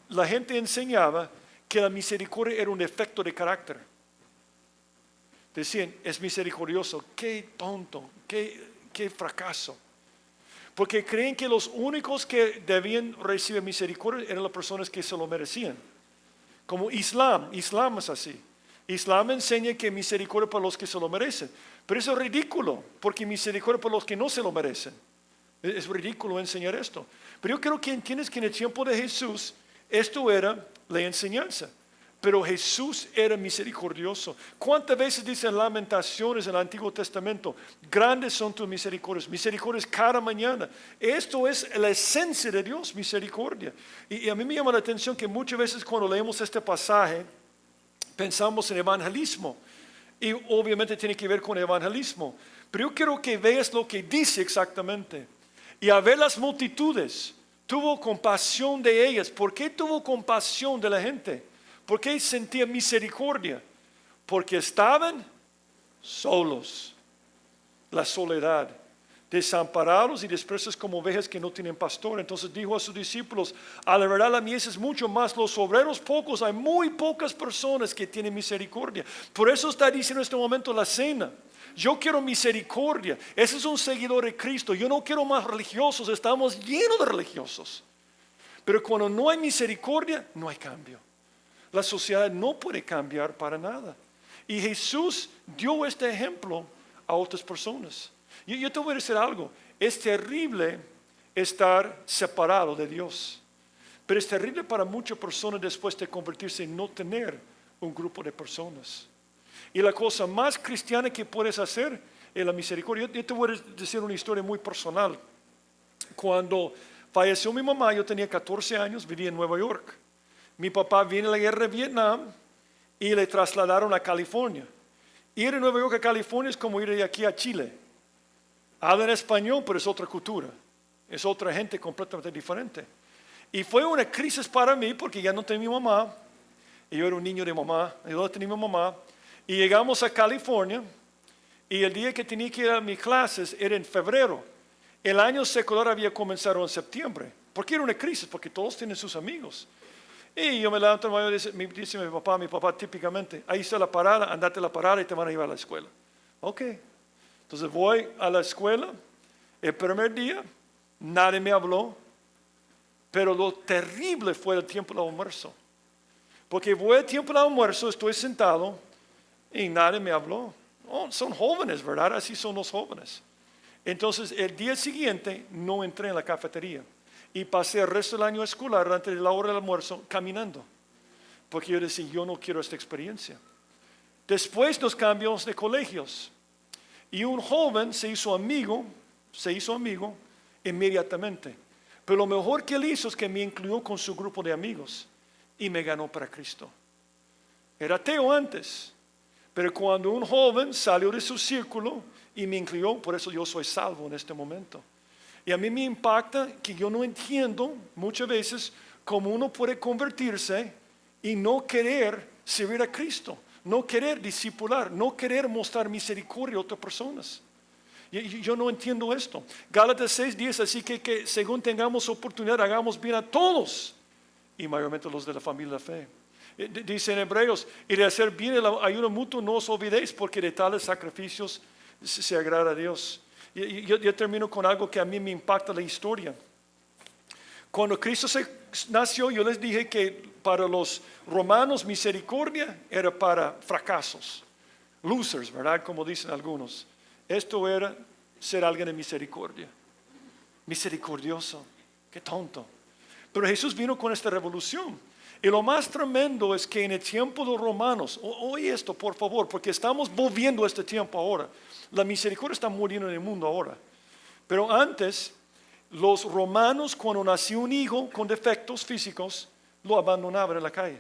la gente enseñaba que la misericordia era un efecto de carácter. Decían, es misericordioso. Qué tonto, qué fracaso. Porque creen que los únicos que debían recibir misericordia eran las personas que se lo merecían. Como Islam es así. Islam enseña que misericordia para los que se lo merecen. Pero eso es ridículo, porque misericordia para los que no se lo merecen. Es ridículo enseñar esto. Pero yo creo que entiendes que en el tiempo de Jesús, esto era la enseñanza. Pero Jesús era misericordioso. ¿Cuántas veces dicen Lamentaciones en el Antiguo Testamento? Grandes son tus misericordias cada mañana. Esto es la esencia de Dios, misericordia. Y a mí me llama la atención que muchas veces cuando leemos este pasaje, pensamos en evangelismo. Y obviamente tiene que ver con evangelismo. Pero yo quiero que veas lo que dice exactamente. Y a ver las multitudes, tuvo compasión de ellas. ¿Por qué tuvo compasión de la gente? ¿Por qué sentía misericordia? Porque estaban solos. La soledad. Desamparados y dispersos como ovejas que no tienen pastor. Entonces dijo a sus discípulos, a la verdad la mies es mucho más, los obreros pocos, hay muy pocas personas que tienen misericordia. Por eso está diciendo en este momento la cena. Yo quiero misericordia. Ese es un seguidor de Cristo. Yo no quiero más religiosos, estamos llenos de religiosos. Pero cuando no hay misericordia, no hay cambio. La sociedad no puede cambiar para nada. Y Jesús dio este ejemplo a otras personas. Yo te voy a decir algo. Es terrible estar separado de Dios. Pero es terrible para muchas personas después de convertirse en no tener un grupo de personas. Y la cosa más cristiana que puedes hacer es la misericordia. Yo te voy a decir una historia muy personal. Cuando falleció mi mamá, yo tenía 14 años, vivía en Nueva York. Mi papá vino a la guerra de Vietnam y le trasladaron a California. Ir de Nueva York a California es como ir de aquí a Chile. Hablan español, pero es otra cultura. Es otra gente completamente diferente. Y fue una crisis para mí porque ya no tenía mi mamá. Y yo era un niño de mamá. Yo no tenía mi mamá. Y llegamos a California. Y el día que tenía que ir a mis clases era en febrero. El año secular había comenzado en septiembre. ¿Por qué era una crisis? Porque todos tienen sus amigos. Y yo me levanto y dice mi papá típicamente, ahí está la parada, andate a la parada y te van a llevar a la escuela. Ok. Entonces voy a la escuela, el primer día, nadie me habló, pero lo terrible fue el tiempo del almuerzo. Porque voy al tiempo del almuerzo, estoy sentado y nadie me habló. Oh, son jóvenes, ¿verdad? Así son los jóvenes. Entonces, el día siguiente no entré en la cafetería y pasé el resto del año escolar antes de la hora del almuerzo caminando, porque yo decía, yo no quiero esta experiencia. Después nos cambiamos de colegios y un joven se hizo amigo inmediatamente. Pero lo mejor que él hizo es que me incluyó con su grupo de amigos y me ganó para Cristo. Era ateo antes, pero cuando un joven salió de su círculo y me incluyó, por eso yo soy salvo en este momento. Y a mí me impacta que yo no entiendo muchas veces cómo uno puede convertirse y no querer servir a Cristo, no querer discipular, no querer mostrar misericordia a otras personas. Yo no entiendo esto. Gálatas 6:10, así que según tengamos oportunidad, hagamos bien a todos, y mayormente los de la familia de la fe. Dice en Hebreos, y de hacer bien el ayuno mutuo no os olvidéis, porque de tales sacrificios se agrada a Dios. Yo termino con algo que a mí me impacta la historia. Cuando Cristo nació, yo les dije que para los romanos misericordia era para fracasos, losers, ¿verdad? Como dicen algunos. Esto era ser alguien de misericordia, misericordioso, qué tonto. Pero Jesús vino con esta revolución. Y lo más tremendo es que en el tiempo de los romanos, oye esto por favor, porque estamos volviendo a este tiempo ahora. La misericordia está muriendo en el mundo ahora. Pero antes, los romanos, cuando nació un hijo con defectos físicos, lo abandonaban en la calle.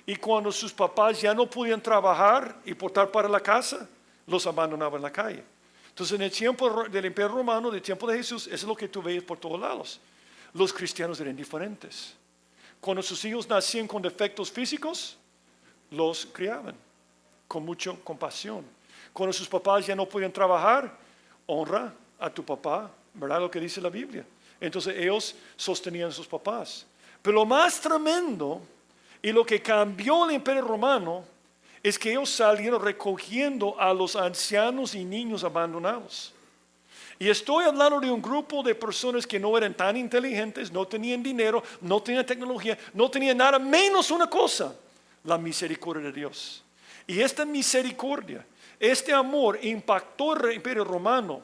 Y cuando sus papás ya no podían trabajar y portar para la casa, los abandonaban en la calle. Entonces, en el tiempo del Imperio Romano, del tiempo de Jesús, eso es lo que tú veías por todos lados. Los cristianos eran diferentes. Cuando sus hijos nacían con defectos físicos, los criaban con mucha compasión. Cuando sus papás ya no podían trabajar, honra a tu papá, ¿verdad? Lo que dice la Biblia. Entonces ellos sostenían a sus papás. Pero lo más tremendo y lo que cambió el Imperio Romano es que ellos salieron recogiendo a los ancianos y niños abandonados. Y estoy hablando de un grupo de personas que no eran tan inteligentes, no tenían dinero, no tenían tecnología, no tenían nada, menos una cosa, la misericordia de Dios. Y esta misericordia, este amor impactó el Imperio Romano.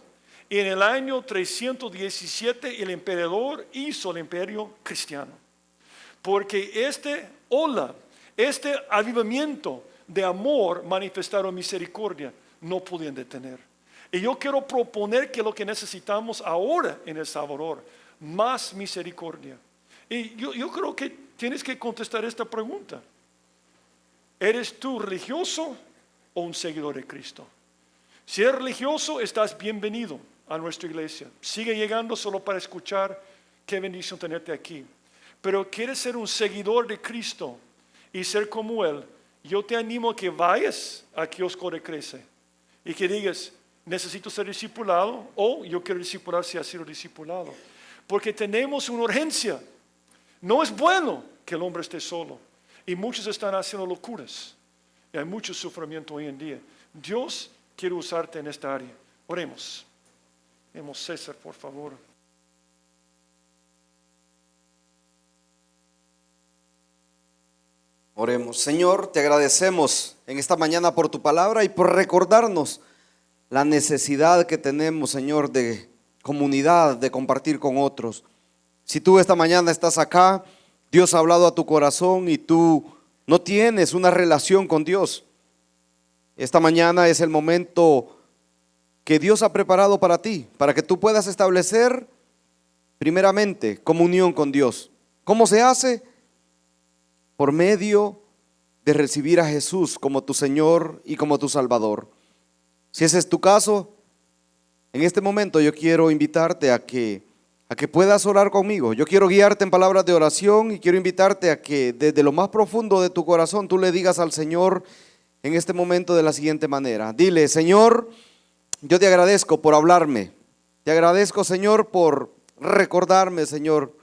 Y en el año 317 el emperador hizo el imperio cristiano. Porque este avivamiento de amor manifestaron misericordia, no podían detener. Y yo quiero proponer que lo que necesitamos ahora en El Salvador, más misericordia. Y yo creo que tienes que contestar esta pregunta. ¿Eres tú religioso o un seguidor de Cristo? Si eres religioso, estás bienvenido a nuestra iglesia. Sigue llegando solo para escuchar. Qué bendición tenerte aquí. Pero quieres ser un seguidor de Cristo y ser como Él, yo te animo a que vayas a Kiosco de Crece y que digas, necesito ser discipulado, o yo quiero discipular si has sido discipulado. Porque tenemos una urgencia. No es bueno que el hombre esté solo. Y muchos están haciendo locuras. Y hay mucho sufrimiento hoy en día. Dios quiere usarte en esta área. Oremos. César, por favor. Oremos. Señor, te agradecemos en esta mañana por tu palabra y por recordarnos la necesidad que tenemos, Señor, de comunidad, de compartir con otros. Si tú esta mañana estás acá, Dios ha hablado a tu corazón y tú no tienes una relación con Dios, esta mañana es el momento que Dios ha preparado para ti, para que tú puedas establecer primeramente comunión con Dios. ¿Cómo se hace? Por medio de recibir a Jesús como tu Señor y como tu Salvador. Si ese es tu caso, en este momento yo quiero invitarte a que puedas orar conmigo. Yo quiero guiarte en palabras de oración y quiero invitarte a que desde lo más profundo de tu corazón tú le digas al Señor en este momento de la siguiente manera. Dile: Señor, yo te agradezco por hablarme. Te agradezco, Señor, por recordarme, Señor,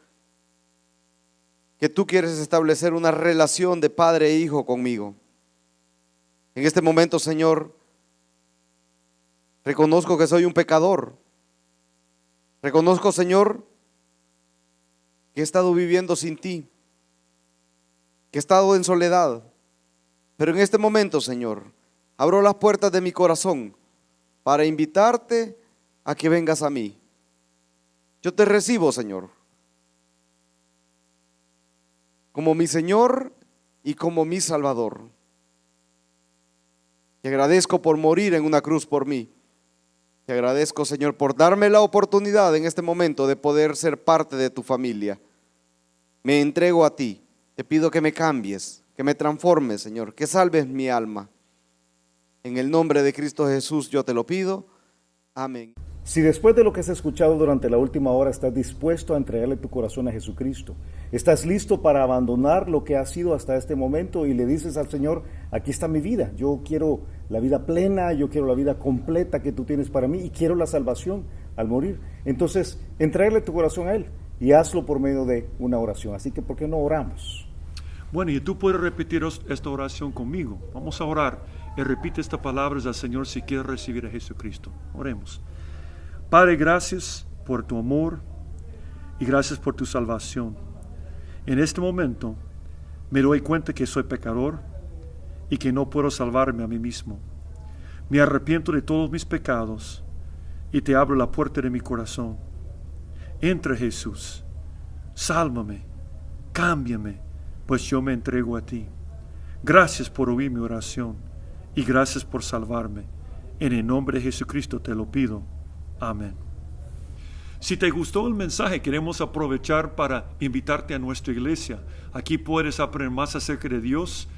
que tú quieres establecer una relación de padre e hijo conmigo. En este momento, Señor, reconozco que soy un pecador. Reconozco, Señor, que he estado viviendo sin ti, que he estado en soledad. Pero en este momento, Señor, abro las puertas de mi corazón para invitarte a que vengas a mí. Yo te recibo, Señor, como mi Señor y como mi Salvador. Te agradezco por morir en una cruz por mí. Te agradezco, Señor, por darme la oportunidad en este momento de poder ser parte de tu familia. Me entrego a ti. Te pido que me cambies, que me transformes, Señor, que salves mi alma. En el nombre de Cristo Jesús yo te lo pido. Amén. Si después de lo que has escuchado durante la última hora estás dispuesto a entregarle tu corazón a Jesucristo, estás listo para abandonar lo que has sido hasta este momento y le dices al Señor, aquí está mi vida, yo quiero la vida plena, yo quiero la vida completa que tú tienes para mí y quiero la salvación al morir. Entonces, entrégale tu corazón a Él y hazlo por medio de una oración. Así que, ¿por qué no oramos? Bueno, y tú puedes repetir esta oración conmigo. Vamos a orar y repite estas palabras al Señor si quieres recibir a Jesucristo. Oremos. Padre, gracias por tu amor y gracias por tu salvación. En este momento me doy cuenta que soy pecador y que no puedo salvarme a mí mismo. Me arrepiento de todos mis pecados y te abro la puerta de mi corazón. Entra, Jesús, sálvame, cámbiame, pues yo me entrego a ti. Gracias por oír mi oración y gracias por salvarme. En el nombre de Jesucristo te lo pido. Amén. Si te gustó el mensaje, queremos aprovechar para invitarte a nuestra iglesia. Aquí puedes aprender más acerca de Dios,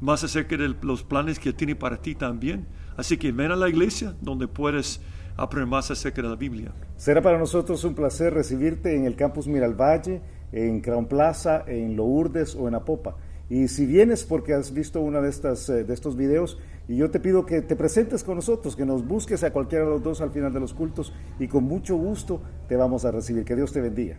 más acerca de los planes que tiene para ti también. Así que ven a la iglesia donde puedes aprender más acerca de la Biblia. Será para nosotros un placer recibirte en el campus Miralvalle, en Crown Plaza, en Lourdes o en Apopa. Y si vienes porque has visto una de estos videos, y yo te pido que te presentes con nosotros, que nos busques a cualquiera de los dos al final de los cultos y con mucho gusto te vamos a recibir. Que Dios te bendiga.